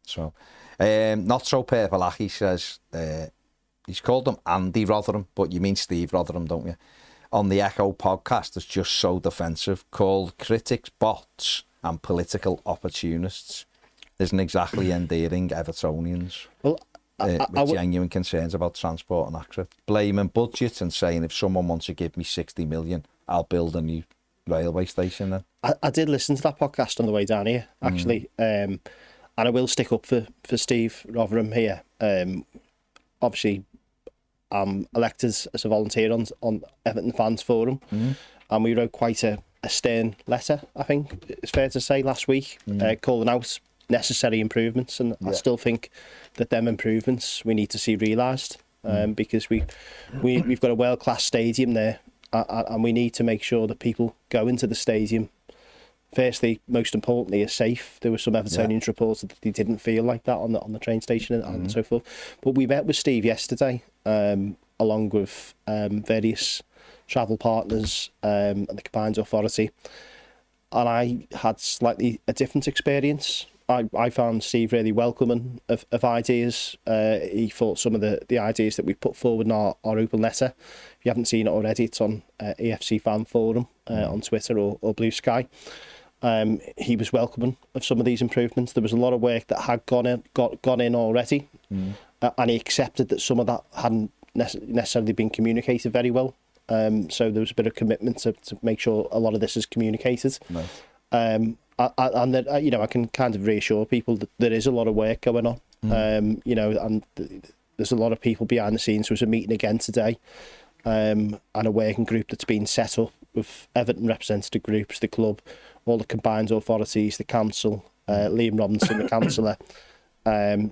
So... not so Purple says... he's called them Andy Rotherham, but you mean Steve Rotherham, don't you? On the Echo podcast, it's just so defensive, called critics, bots and political opportunists. Isn't exactly endearing Evertonians. Well, with genuine concerns about transport and access. Blaming budgets and saying if someone wants to give me 60 million, I'll build a new railway station then. I did listen to that podcast on the way down here, actually. And I will stick up for Steve Rotherham here. Obviously, I'm elected as a volunteer on Everton Fans Forum, and we wrote quite a stern letter, I think it's fair to say, last week, calling out necessary improvements, and I still think that them improvements we need to see realised, because we've got a world-class stadium there, and we need to make sure that people go into the stadium, firstly, most importantly, are safe. There were some Evertonians reported that they didn't feel like that on the train station and so forth. But we met with Steve yesterday, along with various travel partners and the Combined Authority, and I had slightly a different experience. I found Steve really welcoming of ideas. He thought some of the ideas that we put forward in our open letter, if you haven't seen it already, it's on EFC Fan Forum on Twitter or Blue Sky. He was welcoming of some of these improvements. There was a lot of work that had gone in already, and he accepted that some of that hadn't necessarily been communicated very well. So there was a bit of commitment to make sure a lot of this is communicated. Nice. And that I can kind of reassure people that there is a lot of work going on. And there's a lot of people behind the scenes. There was a meeting again today, and a working group that's been set up with Everton representative groups, the club, all the combined authorities, the council, Liam Robinson, the councillor, I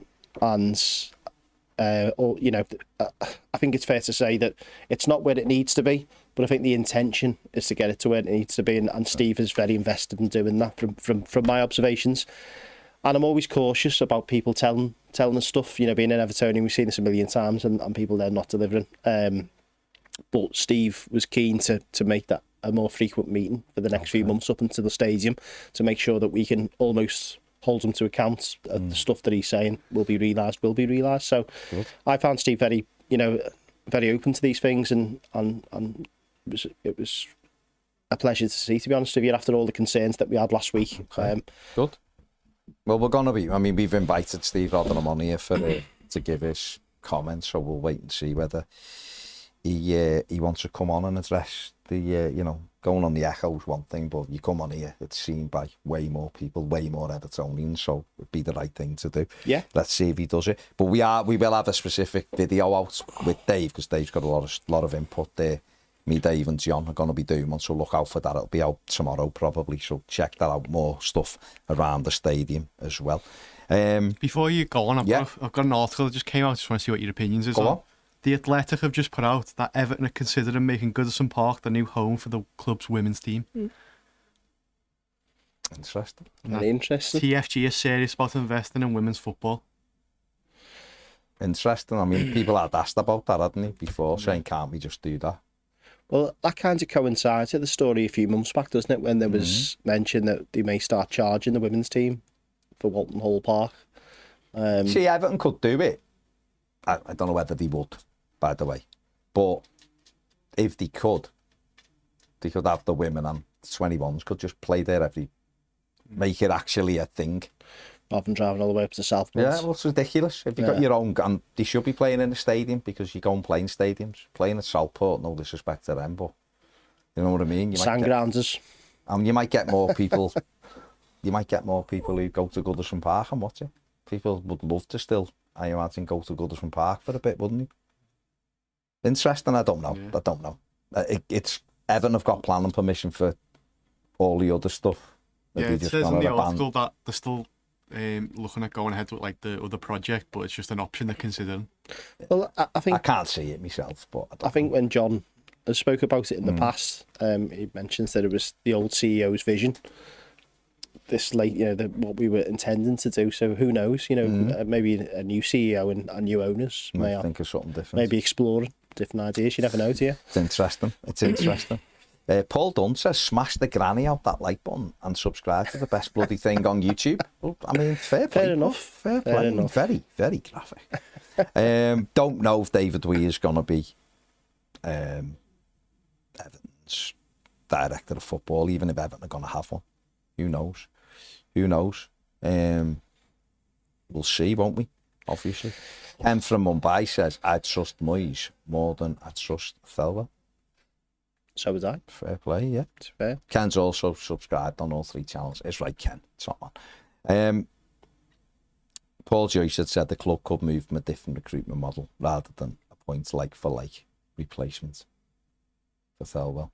think it's fair to say that it's not where it needs to be, but I think the intention is to get it to where it needs to be, and Steve is very invested in doing that from my observations. And I'm always cautious about people telling us stuff. Being an Evertonian, we've seen this a million times, and people there not delivering. But Steve was keen to make that a more frequent meeting for the next few months up into the stadium, to make sure that we can almost hold him to account. The stuff that he's saying will be realised. So good. I found Steve very open to these things, and it was a pleasure to see, to be honest with you, after all the concerns that we had last week. Okay. Good. Well, we're going to be... I mean, we've invited Steve Rotherham on here to give his comments, so we'll wait and see whether he wants to come on and address the, going on the Echo is one thing, but you come on here, it's seen by way more people, way more Evertonians, so it'd be the right thing to do. Yeah. Let's see if he does it. But we will have a specific video out with Dave, because Dave's got a lot of input there. Me, Dave and John are going to be doing one, so look out for that. It'll be out tomorrow probably, so check that out. More stuff around the stadium as well. Before you go on, I've got an article that just came out. I just want to see what your opinions is on. The Athletic have just put out that Everton are considering making Goodison Park the new home for the club's women's team. Interesting. Very interesting. TFG is serious about investing in women's football. Interesting. I mean, people had asked about that, hadn't they, before, saying, can't we just do that? Well, that kind of coincides with the story a few months back, doesn't it? When there was mention that they may start charging the women's team for Walton Hall Park. See, Everton could do it. I don't know whether they would, by the way. But if they could have the women and 21s could just play there make it actually a thing. Rather than driving all the way up to Southport. Yeah, well, it's ridiculous. If you've got your own, and they should be playing in the stadium because you go and play in stadiums. Playing at Southport, no disrespect to them, but you know what I mean? Sandgrounders. And you might get more people. You might get more people who go to Goodison Park and watch it. People would love to still, I imagine, go to Goodison Park for a bit, wouldn't they? Interesting, I don't know. Yeah. I don't know. It's Everton have got planning permission for all the other stuff. Yeah, it says in the article that they're still looking at going ahead with like the other project, but it's just an option they're considering. Well, I think I can't see it myself, but I think when John has spoke about it in the past, he mentions that it was the old CEO's vision. This what we were intending to do. So who knows? Maybe a new CEO and new owners may think of something different. Maybe exploring different ideas. You never know, do you? It's interesting. It's interesting. Paul Dunn says, smash the granny out that like button and subscribe to the best bloody thing on YouTube. Well, I mean, fair play. Fair enough. Fair play. Enough. Very, very graphic. Don't know if David Weir is going to be Everton's director of football, even if Everton are going to have one. Who knows? Who knows? We'll see, won't we? Obviously. Ken from Mumbai says, I trust Moyes more than I trust Thelwell. So would I. Fair play, yeah. It's fair. Ken's also subscribed on all 3 channels. It's right, Ken. It's not on. Paul Joyce had said the club could move from a different recruitment model rather than appoint like-for-like replacements for Thelwell.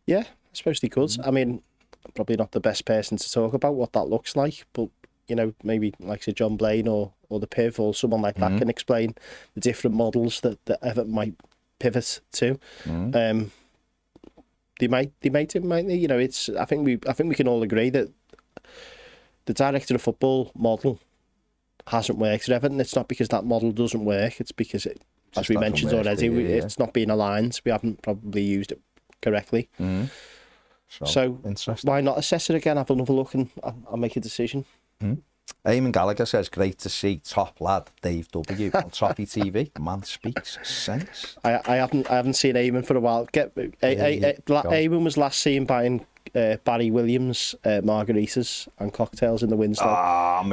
Yeah, I suppose they could. I mean, I'm probably not the best person to talk about what that looks like, but, maybe like say John Blaine or the Piv or someone like that can explain the different models that Everton might pivot to. They might do, mightn't they? It's. I think we can all agree that the director of football model hasn't worked at Everton. It's not because that model doesn't work. It's because as we mentioned already, it's not being aligned. We haven't probably used it correctly. So why not assess it again? Have another look and I'll make a decision. Eamon Gallagher says, great to see top lad Dave W on Toffee TV. Man speaks sense. I haven't seen Eamon for a while. Eamon was last seen buying Barry Williams margaritas and cocktails in the Winslow. Ah,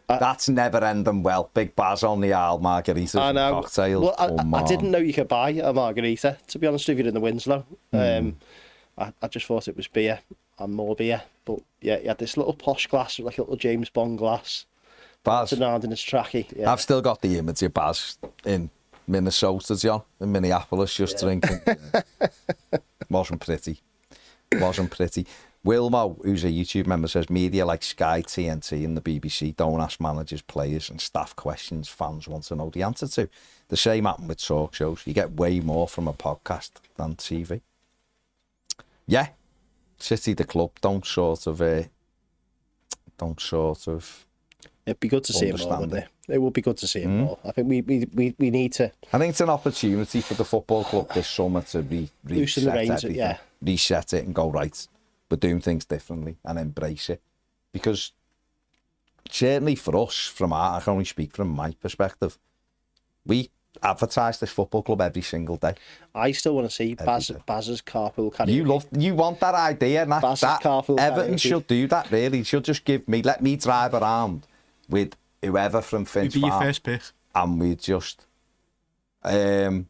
that's never ending well. Big Baz on the aisle, margaritas and cocktails. Well, I didn't know you could buy a margarita, to be honest with you, in the Winslow. I just thought it was beer and more beer. But yeah, he had this little posh glass, like a little James Bond glass. Baz. Around in his trackie. Yeah. I've still got the image of Baz in Minnesota, John, in Minneapolis, just drinking. Wasn't pretty. Wilmo, who's a YouTube member, says media like Sky, TNT and the BBC don't ask managers, players and staff questions fans want to know the answer to. The same happened with talk shows. You get way more from a podcast than TV. Yeah, City, the club, don't sort of. It'd be good to see him more, wouldn't it? It would be good to see him more. I think we need to. I think it's an opportunity for the football club this summer to loosen the reins, reset it and go, right, we're doing things differently and embrace it. Because certainly for us, I can only speak from my perspective, we advertise this football club every single day. I still want to see Baz's carpool karaoke. You want that idea, and Everton should do that. Really, should just let me drive around with whoever from Finch Farm. You'd be your first pick, and we just. It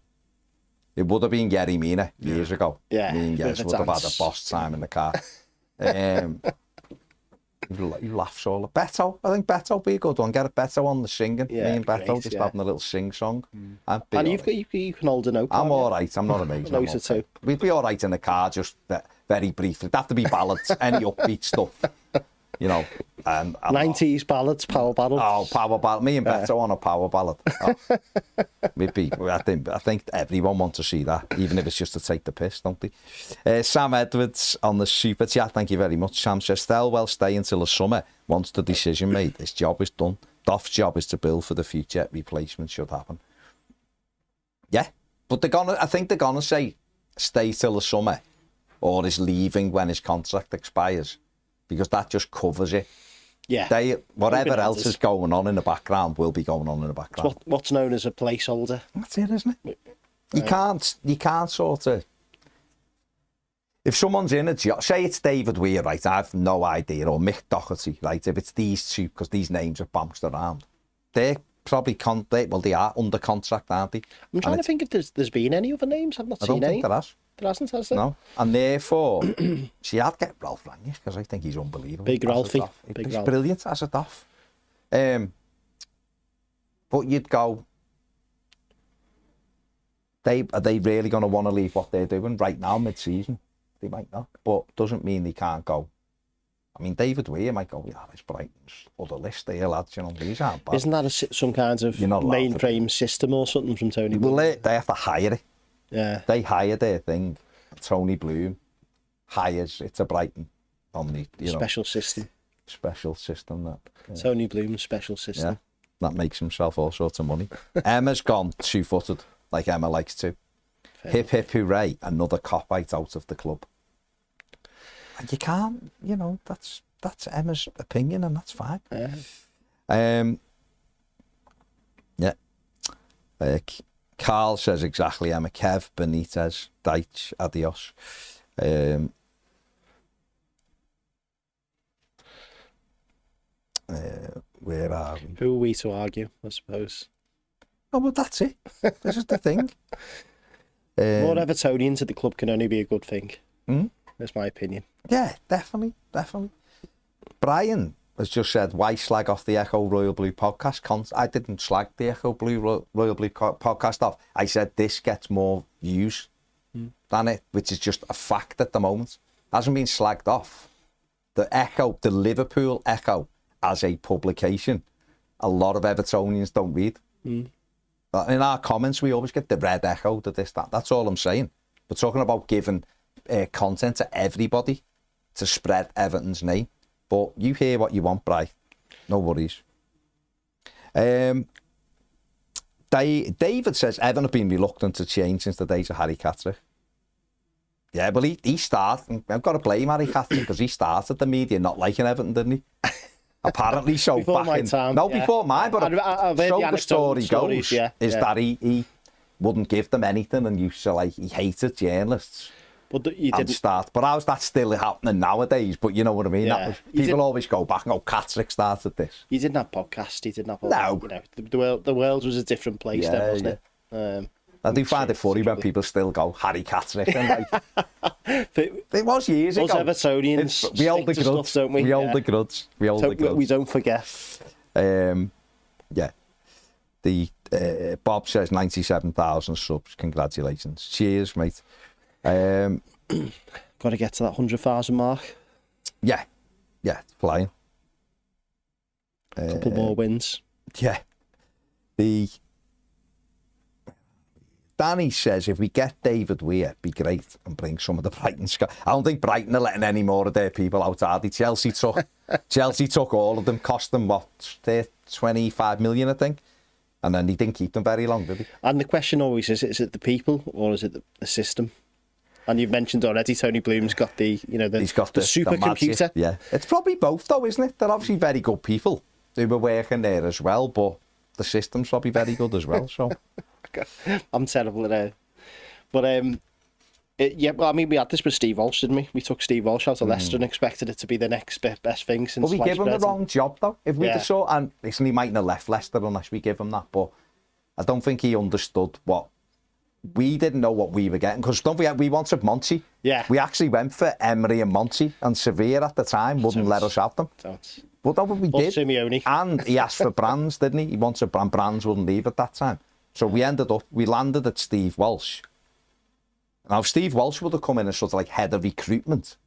would have been Gary Mina years ago. Yeah, me and Yes would have had a boss time in the car. You laugh so. Beto, I think Beto would be a good one. Get a Beto on the singing. Me and Beto just having a little sing song. And you can hold a note. I'm all right. I'm not amazing. Note or two. We'd be all right in the car, just very briefly. It'd have to be ballads, any upbeat stuff. 90s ballads, power ballads. Oh, power ballad. Me and Beto on a power ballad. I think everyone wants to see that, even if it's just to take the piss, don't they? Sam Edwards on the super chat. Thank you very much. Sam says, Thelwell stay until the summer. Once the decision made, his job is done. Doff's job is to build for the future. Replacement should happen. Yeah, but I think they're gonna say stay till the summer or is leaving when his contract expires, because that just covers it. Yeah. Whatever else is going on in the background will be going on in the background. It's what's known as a placeholder. That's it, isn't it? You can't sort of... If someone's in a job, say it's David Weir, right, I have no idea, or Mick Doherty, right, if it's these two, because these names have bounced around, they're probably, they are under contract, aren't they? I'm trying to think if there's been any other names. I've not seen any. I don't think there has. There hasn't, has there? No. And therefore, see, I'd get Ralph Rangnick, because I think he's unbelievable. Big Ralphie. He's brilliant as a Toff. But you'd go, are they really going to want to leave what they're doing right now, mid-season? They might not, but doesn't mean they can't go. I mean, David Weir might go, yeah, it's Brighton's other list there, lads, you know, these aren't bad. Isn't that some kind of mainframe system or something from Tony Bloom? Well, they have to hire it. Yeah. They hire their thing. Tony Bloom hires it to Brighton on the, special system. Special system, that. Yeah. Tony Bloom's special system. Yeah, that makes himself all sorts of money. Emma's gone two-footed, like Emma likes to. Fair. Hip, hip, hooray, another cop-out out of the club. And you can't, that's Emma's opinion, and that's fine. Yeah. Carl says exactly, Emma. Kev, Benitez, Deitch, adios. Where are we? Who are we to argue, I suppose? Oh, well, that's it. This is the thing. More Evertonians at the club can only be a good thing. Mm? That's my opinion. Yeah, definitely. Brian has just said, why slag off the Echo Royal Blue podcast? I didn't slag the Echo Blue Royal Blue podcast off. I said this gets more views than it, which is just a fact at the moment. Hasn't been slagged off. The Echo, the Liverpool Echo, as a publication, a lot of Evertonians don't read. In our comments, we always get the Red Echo, this, that. That's all I'm saying. We're talking about giving content to everybody to spread Everton's name. But you hear what you want, Bri. No worries. David says Everton have been reluctant to change since the days of Harry Catterick. Yeah, but he started. I've got to blame Harry Catterick because he started the media not liking Everton, didn't he? Apparently so. Before my time. No, before mine, but I've heard so the story goes that he wouldn't give them anything and used to, he hated journalists. But you didn't start. But how's that still happening nowadays? But you know what I mean? Yeah. People always go back and go, Catterick started this. You didn't have podcasts, you didn't have no. The world was a different place then, wasn't it? I do find it funny when people still go, Harry Catterick. And it was years ago. Us Evertonians, we hold the grudge, stuff, don't we? We hold the grudge. We hold the grudge. We don't forget. Yeah. Bob says 97,000 subs. Congratulations. Cheers, mate. Got to get to that 100,000 mark. Yeah, flying. Couple more wins. Yeah. Danny says if we get David Weir, it'd be great and bring some of the Brighton Scott. I don't think Brighton are letting any more of their people out, are they? Chelsea took all of them, cost them what, 25 million, I think. And then he didn't keep them very long, did he? And the question always is it the people or is it the system? And you've mentioned already, Tony Bloom's got he's got the supercomputer. Yeah, it's probably both though, isn't it? They're obviously very good people who were working there as well, but the system's probably very good as well. So I'm terrible at it. But we had this with Steve Walsh, didn't we? We took Steve Walsh out of Leicester and expected it to be the next best thing since. Well, we gave him the wrong job though. If we saw, and listen, he mightn't have left Leicester unless we give him that. But I don't think he understood what. We didn't know what we were getting because don't forget we wanted Monty. Yeah. We actually went for Emery and Monty, and Sevilla at the time wouldn't let us have them. But that's what we did. Simeone. And he asked for Brands, didn't he? He wanted Brands wouldn't leave at that time. So we landed at Steve Walsh. Now Steve Walsh would have come in as sort of like head of recruitment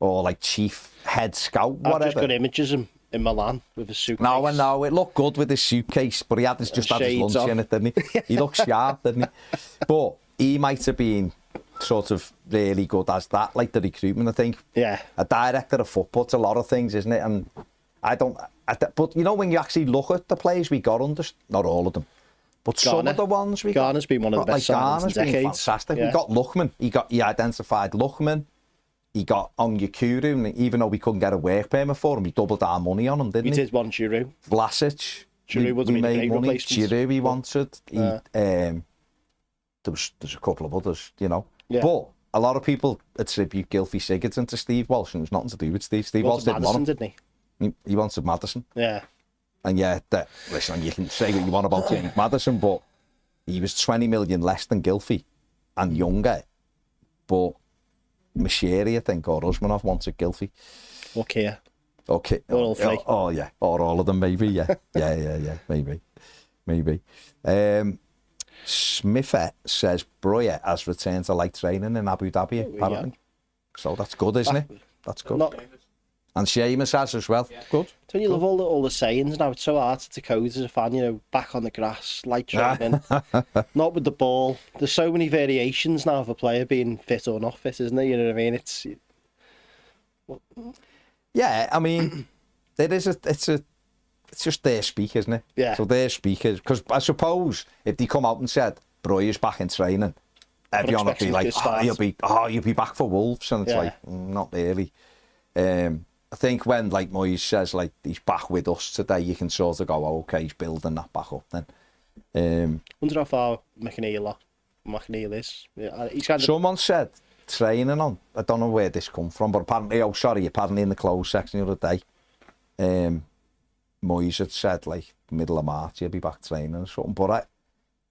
or like chief head scout, whatever. I've just got images in Milan with a suitcase. No, it looked good with his suitcase, but he had just had his lunch in it, didn't he? He looked sharp, didn't he? But he might have been sort of really good as that, like the recruitment, I think. Yeah. A director of football, it's a lot of things, isn't it? And but when you actually look at the players we got under, not all of them, But some of the ones we Garner's been one of the best signings in decades. Fantastic. Yeah. We got Luckman. He identified Luckman. He got Onyekuru, and even though we couldn't get a work permit for him, he doubled our money on him, didn't he? We did one Giroud. Vlasic. Giroud would have been a great replacement. Giroud he wanted. There's a couple of others, you know. Yeah. But a lot of people attribute Gylfi Sigurdsson to Steve Walsh, and it was nothing to do with Steve. Steve Walsh didn't want him. Didn't he? He wanted Maddison. Yeah. And yeah, listen, you can say what you want about James Maddison, but he was 20 million less than Gylfi and younger. But Mashiri, I think, or Usmanov wanted Gylfi. Okay. Okay. Or all three. Oh, yeah. Or all of them, maybe, yeah. yeah. Maybe. Smither says Breuer has returned to light training in Abu Dhabi, apparently. Yeah. So that's good, isn't it? That's good. Not, And Seamus has as well. Yeah. Good. don't you love all the sayings now? It's so hard to decode as a fan, you know, back on the grass, light training, not with the ball. There's so many variations now of a player being fit or not fit, isn't there? You know what I mean? It's... Yeah, I mean, it's just their speak, isn't it? Yeah. So their speakers, because I suppose if they come out and said Breuer's back in training, everyone would be like, you'll be back for Wolves, and it's like, not really. I think when like Moyes says like he's back with us today, you can sort of go, okay, he's building that back up then. Wonder how far McNeil is. Yeah, he's kind of... Someone said training on. I don't know where this come from, but apparently in the closed section the other day, Moyes had said like middle of March he'll be back training or something. But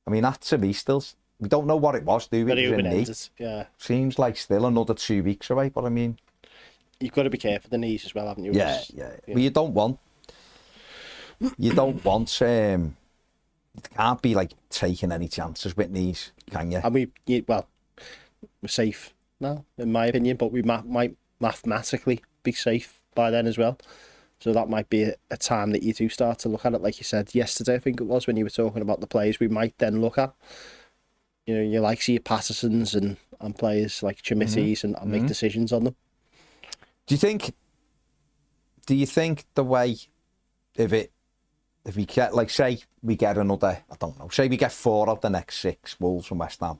I mean, that to me still, we don't know what it was, do we? Very yeah. Seems like still another 2 weeks away, but I mean, you've got to be careful of the knees as well, haven't you? Yeah. Well, you don't want, you can't be like taking any chances with knees, can you? And we're safe now, in my opinion, but we might mathematically be safe by then as well. So that might be a time that you do start to look at it, like you said yesterday, I think it was, when you were talking about the players we might then look at. You know, you like see your Pattersons and players like Chimitis and make decisions on them. Do you think the way, if we get, like, say we get another, I don't know, say we get 4 out the next 6, Wolves and West Ham,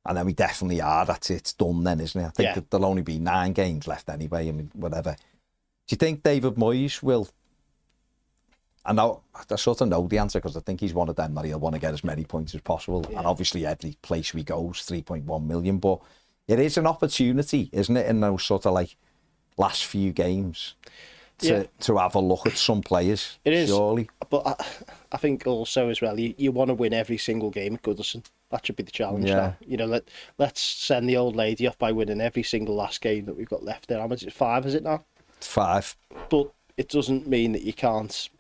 and then we definitely are, it's done then, isn't it? I think that there'll only be 9 games left anyway, I mean, whatever. Do you think David Moyes will, I sort of know the answer, because I think he's one of them that he'll want to get as many points as possible, and obviously every place we go is 3.1 million, but it is an opportunity, isn't it, in those sort of like last few games to have a look at some players. It is, surely. But I think also as well, you want to win every single game at Goodison. That should be the challenge now. You know, let's send the old lady off by winning every single last game that we've got left there. How much is it? 5, is it now? 5. But it doesn't mean that you can't,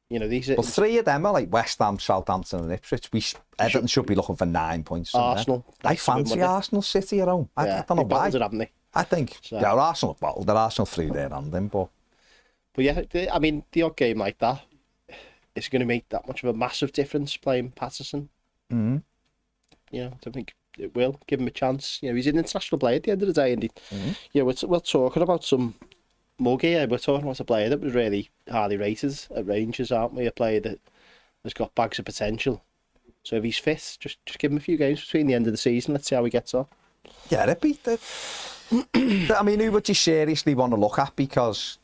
you know, these are... But 3 of them are like West Ham, Southampton and Ipswich. Everton should be looking for 9 points. Arsenal. I fancy Arsenal City at home. I don't know why. Haven't they? I think, Arsenal have bottled. They're Arsenal through there and them, but yeah, I mean, the odd game like that is going to make that much of a massive difference playing Patterson. Mm-hmm. You know, I don't think it will. Give him a chance. You know, he's an international player at the end of the day, and you know, we're talking about some mug here. We're talking about a player that was really highly rated at Rangers, aren't we? A player that has got bags of potential. So if he's fit, just give him a few games between the end of the season. Let's see how he gets on. Yeah, it'd be I mean, who would you seriously want to look at? Because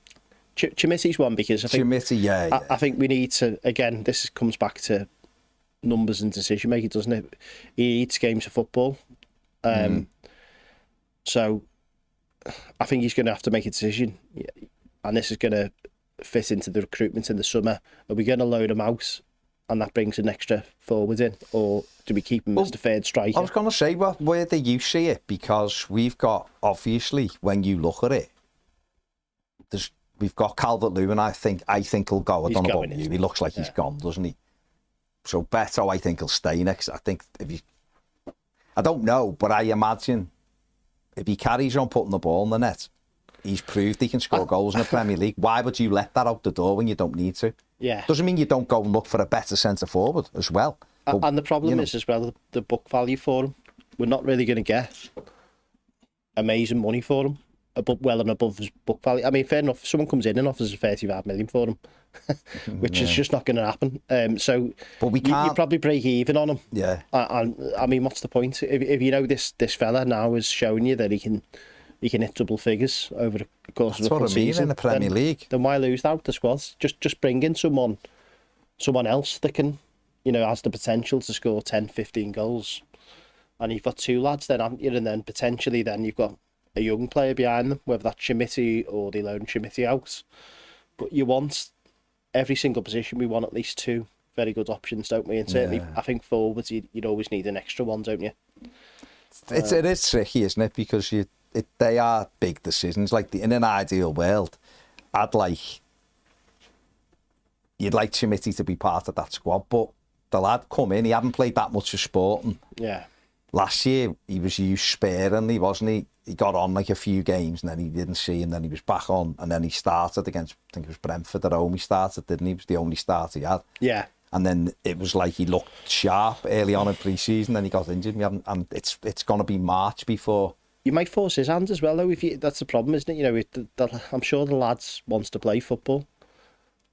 Chimiti's one, because I think Chimiti, I think we need to, again, this comes back to numbers and decision making, doesn't it? He needs games of football. So I think he's going to have to make a decision, and this is going to fit into the recruitment in the summer. Are we going to load him out and that brings an extra forward in, or do we keep him as the third striker? I was going to say, where do you see it? Because we've got, obviously, when you look at it, we've got Calvert-Lewin. I think he'll go. I don't know about you. He looks like he's gone, doesn't he? So Beto, I think he'll stay next. I think I don't know, but I imagine if he carries on putting the ball in the net, he's proved he can score goals in the Premier League. Why would you let that out the door when you don't need to? Yeah. Doesn't mean you don't go and look for a better centre forward as well. But, and the problem is as well, the book value for him. We're not really going to get amazing money for him. well and above his book value. I mean, fair enough. If someone comes in and offers 35 million for him, which is just not going to happen. So but we can't. You probably break even on him. Yeah. And I mean, what's the point? If you know this fella now is showing you that he can hit double figures over the course of a full season in the Premier League. Then why lose out the squad? Just bring in someone else that can, has the potential to score 10, 15 goals. And you've got 2 lads then, haven't you? And then potentially then you've got a young player behind them, whether that's Schmidt or they loan Schmidt out. But you want, every single position, we want at least 2 very good options, don't we? And certainly, I think forwards, you'd always need an extra one, don't you? It is tricky, isn't it? Because they are big decisions. Like, in an ideal world, you'd like Schmidt to be part of that squad, but the lad come in, he hadn't played that much of Sporting. Yeah. Last year, he was used sparingly, wasn't he? He got on like a few games and then he didn't see him, then he was back on, and then he started against, I think it was Brentford at home he started, didn't he? It was the only start he had. Yeah. And then it was like he looked sharp early on in pre-season, then he got injured, and it's going to be March before. You might force his hand as well, though. That's the problem, isn't it? I'm sure the lads wants to play football.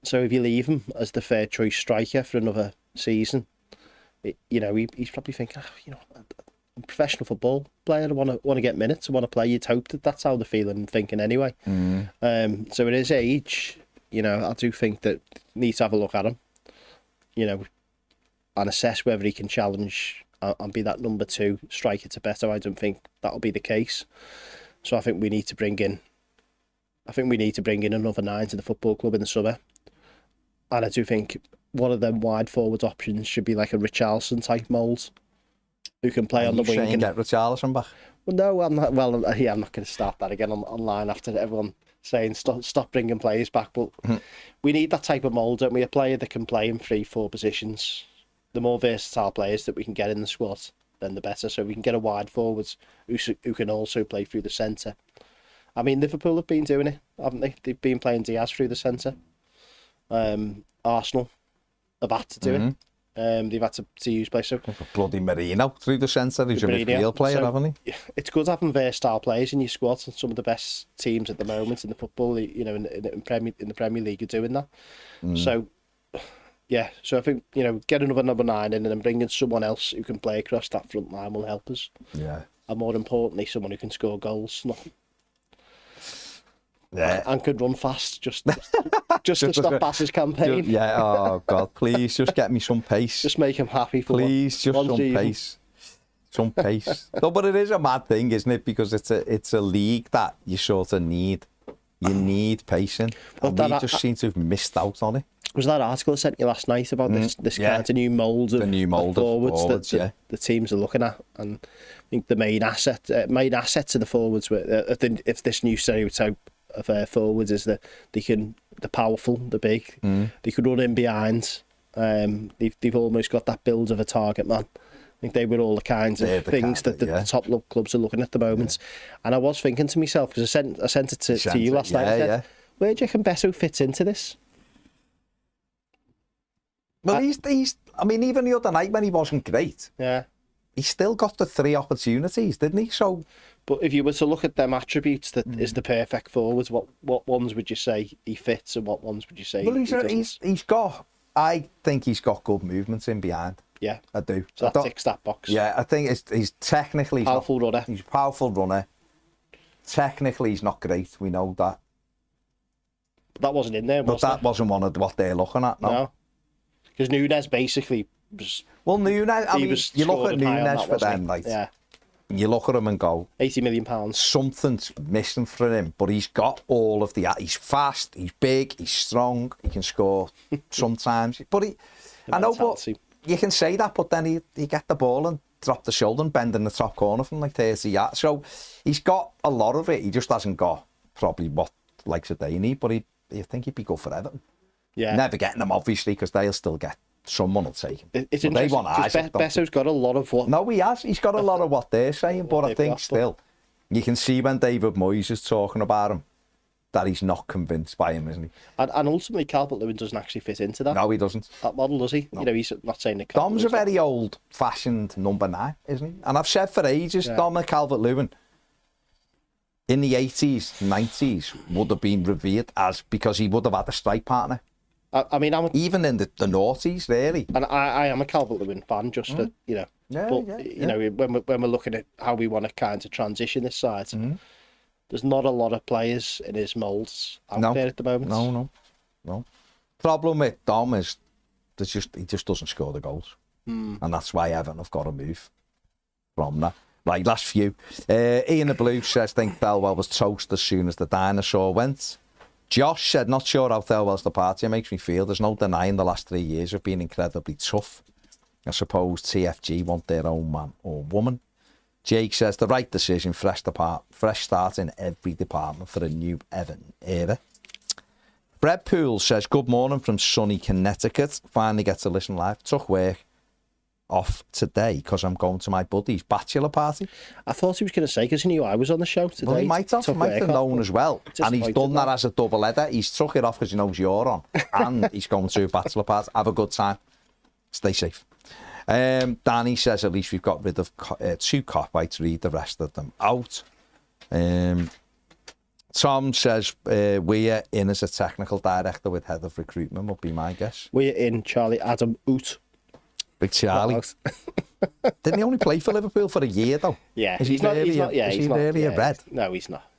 So if you leave him as the fair choice striker for another season, he's probably thinking, I'm a professional football player. I want to get minutes. I want to play. You'd hope that's how they're feeling and thinking anyway. So at his age, I do think that you need to have a look at him, and assess whether he can challenge and be that number 2 striker to Beto. I don't think that'll be the case. So I think we need to bring in another 9 to the football club in the summer. And I do think one of them wide forward options should be like a Richarlison type mould, who can play on the wing. And get Richarlison back? Well, no, I'm not. Well, yeah, I'm not going to start that again online after everyone saying stop bringing players back. But we need that type of mould, don't we? A player that can play in 3-4 positions. The more versatile players that we can get in the squad, then the better. So we can get a wide forwards who can also play through the centre. I mean, Liverpool have been doing it, haven't they? They've been playing Diaz through the centre. Arsenal have had to do it. They've had to use players. So bloody Merino through the centre. He's a midfield player, haven't he? It's good having versatile players in your squad. And some of the best teams at the moment in the football, in the Premier League, are doing that. So, yeah. So I think get another number 9 in, and then bring in someone else who can play across that front line will help us. Yeah. And more importantly, someone who can score goals. Yeah. And could run fast, just to stop Bass's campaign. Yeah, oh God, please just get me some pace. Just make him happy for please, just some pace. Some pace. No, but it is a mad thing, isn't it? Because it's a league that you sort of need. You need pace in. And we just seem to have missed out on it. Was that article I sent you last night about this kind of new mould of forwards that the teams are looking at? And I think the main asset to the forwards, if this new stereotype of forwards is that they're powerful, they're big, they could run in behind. They've almost got that build of a target man. I think they were all the kinds of things that the top clubs are looking at the moment. And I was thinking to myself, because I sent it to you last night, I said, where do you reckon Beto fits into this? Well, he's. I mean, even the other night when he wasn't great, he still got the 3 opportunities, didn't he? So, but if you were to look at them attributes that is the perfect forwards, what ones would you say he fits, and what ones would you say? Well, he's got. I think he's got good movements in behind. Yeah, I do. So that ticks that box. Yeah, I think he's technically powerful runner. He's a powerful runner. Technically, he's not great. We know that. But that wasn't in there. But that wasn't one of what they're looking at. No. Because Nunes basically was... Well, Nunes, I mean, you look at Nunes for them, like, you look at him and go... £80 million. Something's missing for him, but he's got all of the... He's fast, he's big, he's strong, he can score sometimes. But I know, but you can say that, but then he get the ball and drop the shoulder and bend in the top corner from like 30 yards. So he's got a lot of it. He just hasn't got probably what likes that they need, but I think he'd be good for Everton. Yeah. Never getting them, obviously, because they'll still get someone will take him. It's interesting. They want Isaac. Beto's got a lot of what... No, he has. He's got a lot of what they're saying, but I think still, you can see when David Moyes is talking about him, that he's not convinced by him, isn't he? And ultimately, Calvert-Lewin doesn't actually fit into that. No, he doesn't. That model, does he? No. He's not saying that. Dom's a very old-fashioned number 9, isn't he? And I've said for ages, Dom and Calvert-Lewin, in the 80s, 90s, would have been revered as, because he would have had a strike partner. I mean, even in the noughties, really. And I am a Calvert-Lewin fan, just for, you know. You know, when we're looking at how we want to kind of transition this side, there's not a lot of players in his moulds out there at the moment. No. Problem with Dom is he just doesn't score the goals. And that's why Everton have got to move from that. Right, last few. Ian the Blue says, think Thelwell was toast as soon as the dinosaur went. Josh said, not sure how Thelwell's departure makes me feel. There's no denying the last 3 years have been incredibly tough. I suppose TFG want their own man or woman. Jake says, the right decision, fresh start in every department for a new Everton era. Fred Poole says, good morning from sunny Connecticut. Finally get to listen live. Took work off today because I'm going to my buddy's bachelor party. I thought he was going to say, because he knew I was on the show today. Well, he might have known as well. And he's done that as a double header. He's took it off because he knows you're on. And he's going to a bachelor party. Have a good time. Stay safe. Danny says, at least we've got rid of 2 cop-whites, read the rest of them out. Tom says, we're in as a technical director with head of recruitment, would be my guess. We're in Charlie Adam Oot. Big Charlie. Didn't he only play for Liverpool for a year, though? Yeah. Is he really a red? No, he's not.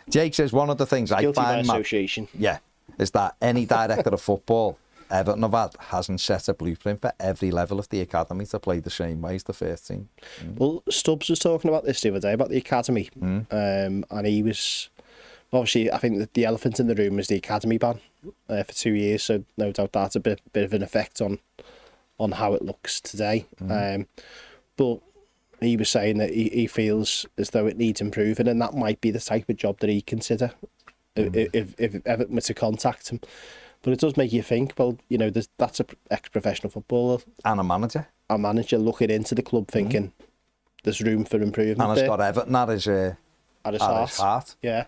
Jake says, one of the things I find... association. Is that any director of football Everton have had hasn't set a blueprint for every level of the academy to play the same way as the first team. Well, Stubbs was talking about this the other day, about the academy. And he was... Obviously, I think that the elephant in the room was the academy ban for 2 years, so no doubt that's a bit of an effect on how it looks today. But he was saying that he feels as though it needs improving, and that might be the type of job that he'd consider if Everton were to contact him. But it does make you think, well, you know, that's an ex-professional footballer. And a manager. A manager looking into the club thinking there's room for improvement. And has got Everton at his heart. Yeah.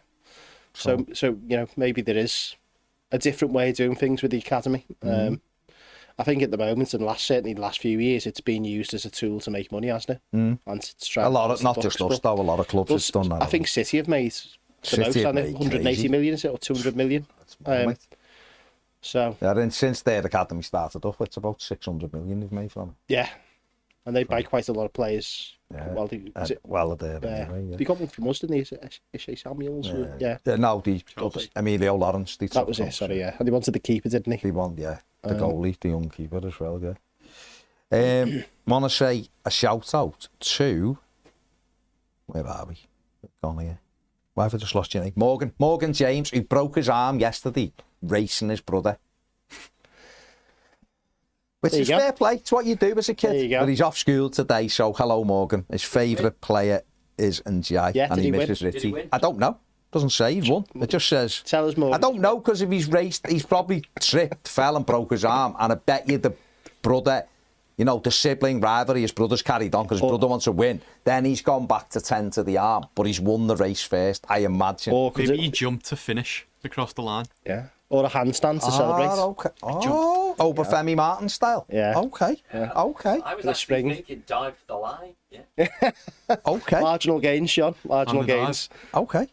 So you know, maybe there is a different way of doing things with the academy. I think at the moment, certainly the last few years, it's been used as a tool to make money, hasn't it? And a lot of, not just us though, a lot of clubs have done that. I think City have made the most, 180 million, is it, or 200 million? So yeah, and since their academy started up, it's about 600 million they've made from it. Yeah, and they buy quite a lot of players. Yeah. Well, they got one from us, didn't they? Ishay Samuels. No, Emilio Lawrence. That was it. Sorry, yeah. And they wanted the keeper, didn't he? They want, the goalie, the young keeper as well. Yeah. Want to say a shout out to, where are we? Gone here. Why have I just lost your name? Morgan James, who broke his arm yesterday racing his brother. Which is fair play. It's what you do as a kid. But he's off school today, so hello, Morgan. His favourite player is Njai, and he misses Richie. I don't know. Doesn't say he's won. It just says... Tell us more. I don't know, because if he's raced, he's probably tripped, fell and broke his arm, and I bet you the brother, you know, the sibling rivalry, his brother's carried on because his brother wants to win. Then he's gone back to tend to the arm, but he's won the race first, I imagine. Or maybe he jumped to finish across the line. Yeah. Or a handstand to celebrate. Okay. Obafemi Martin style. Yeah. Okay. Yeah. Okay. I was actually thinking dive for the line. Yeah. Okay. Marginal gains, Sean. Marginal gains. Okay.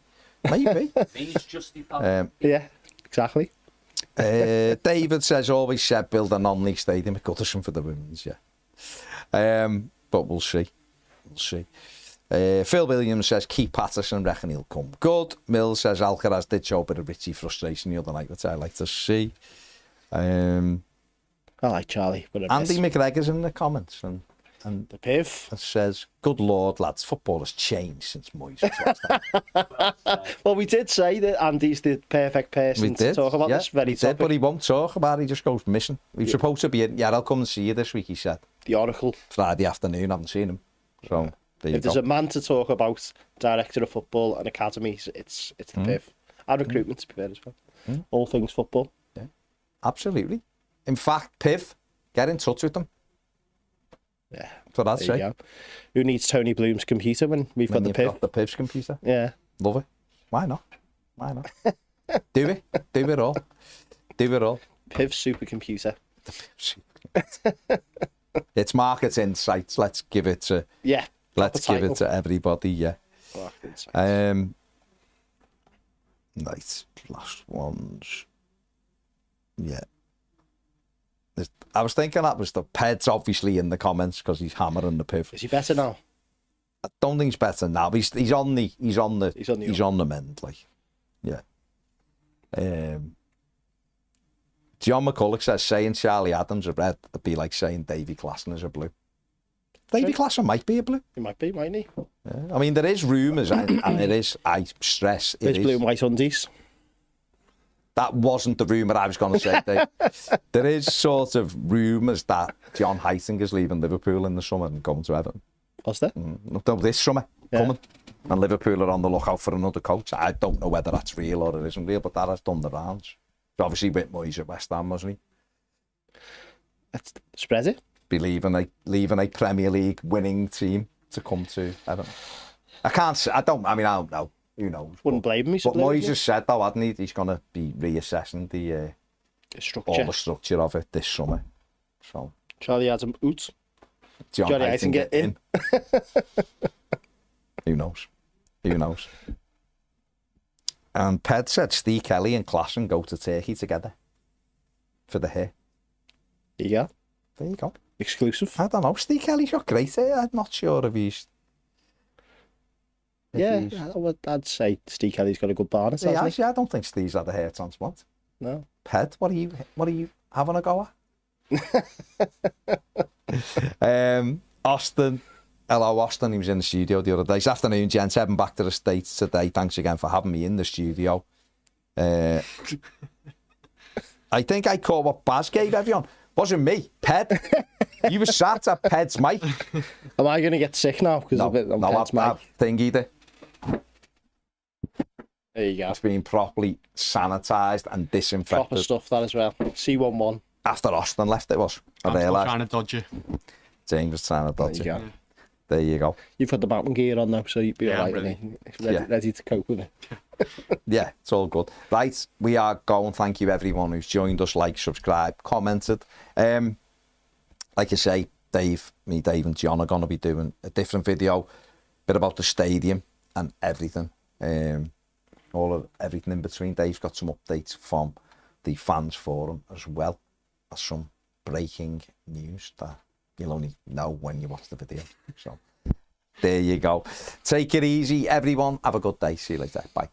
Maybe. Means justified. Yeah, exactly. David says, always said build a non-league stadium at Goodison for the women's, but we'll see. Phil Williams says, keep Patterson, reckon he'll come good. Mills says, Alcaraz did show a bit of Richie frustration the other night, which I like to see. I like Charlie. Andy McGregor's in the comments, and the Piv says, good lord, lads, football has changed since Moyes. Well, we did say that Andy's the perfect person to talk about this very topic. But he won't talk about it, he just goes missing. He's supposed to be in. Yeah, I'll come and see you this week, he said. The Oracle. Friday afternoon, I haven't seen him. So, if there's a man to talk about director of football and academies, it's the Piv. And recruitment, to be fair as well. All things football. Yeah, absolutely. In fact, Piv, get in touch with them. Yeah. That's what I'd say. Who needs Tony Bloom's computer when we've got the Piv? Got the Piv's computer. Yeah. Love it. Why not? Do it. Do it all. Do it all. Piv supercomputer. It's market insights. Let's give it to... Yeah. Let's give it to everybody, yeah. Right, last ones. Yeah. I was thinking that was the Ped's obviously in the comments because he's hammering the piv. Is he better now? I don't think he's better now. He's on the mend, like. Yeah. John McCulloch says saying Charlie Adams a red would be like saying Davy Klaassen is a blue. Davy Klaassen might be a blue. He might be, mightn't he? Yeah. I mean, there is rumours, and it is, I stress, it There's is. blue and white undies. That wasn't the rumour I was going to say, Dave. There is sort of rumours that John Heitinger's leaving Liverpool in the summer and going to Everton. Was there? No, this summer, coming. And Liverpool are on the lookout for another coach. I don't know whether that's real or it isn't real, but that has done the rounds. Obviously, with Moyes at West Ham, wasn't he? That's spread it. Be leaving a Premier League winning team to come to Everton. I don't know. Who knows? Wouldn't blame him. But Moyes has said, though, hadn't he? He's going to be reassessing the structure. all the structure of it this summer. So Charlie Adams out. Johnny Heitinga in. Who knows? And Ped said Steve Kelly and Klaassen go to Turkey together for the hair. There you go. There you go. Exclusive. I don't know. Steve Kelly's got great hair. I'm not sure if he's... I'd say Steve Kelly's got a good barnet, hasn't he? I don't think Steve's had a hair transplant. No. Ped, what are you having a go at? Austin. Hello, Austin. He was in the studio the other day. This afternoon, gents. Heading back to the States today. Thanks again for having me in the studio. I think I caught what Baz gave everyone. Wasn't me. Ped. You were sat at Ped's mic. Am I going to get sick now? Because of it on Ped's mic? Thing either. There you go. It's been properly sanitised and disinfected. Proper stuff, that as well. C11. After Austin left, it was. I'm still trying to dodge you. James was trying to dodge you. Go. There you go. You've got the mountain gear on now, so you'd be all right. Ready to cope with it. Yeah, it's all good. Right, we are going. Thank you, everyone who's joined us, subscribed, commented. Like I say, Dave and John are going to be doing a different video, bit about the stadium and everything. Everything in between. Dave's got some updates from the fans forum as well as some breaking news that you'll only know when you watch the video. So there you go. Take it easy, everyone. Have a good day. See you later. Bye.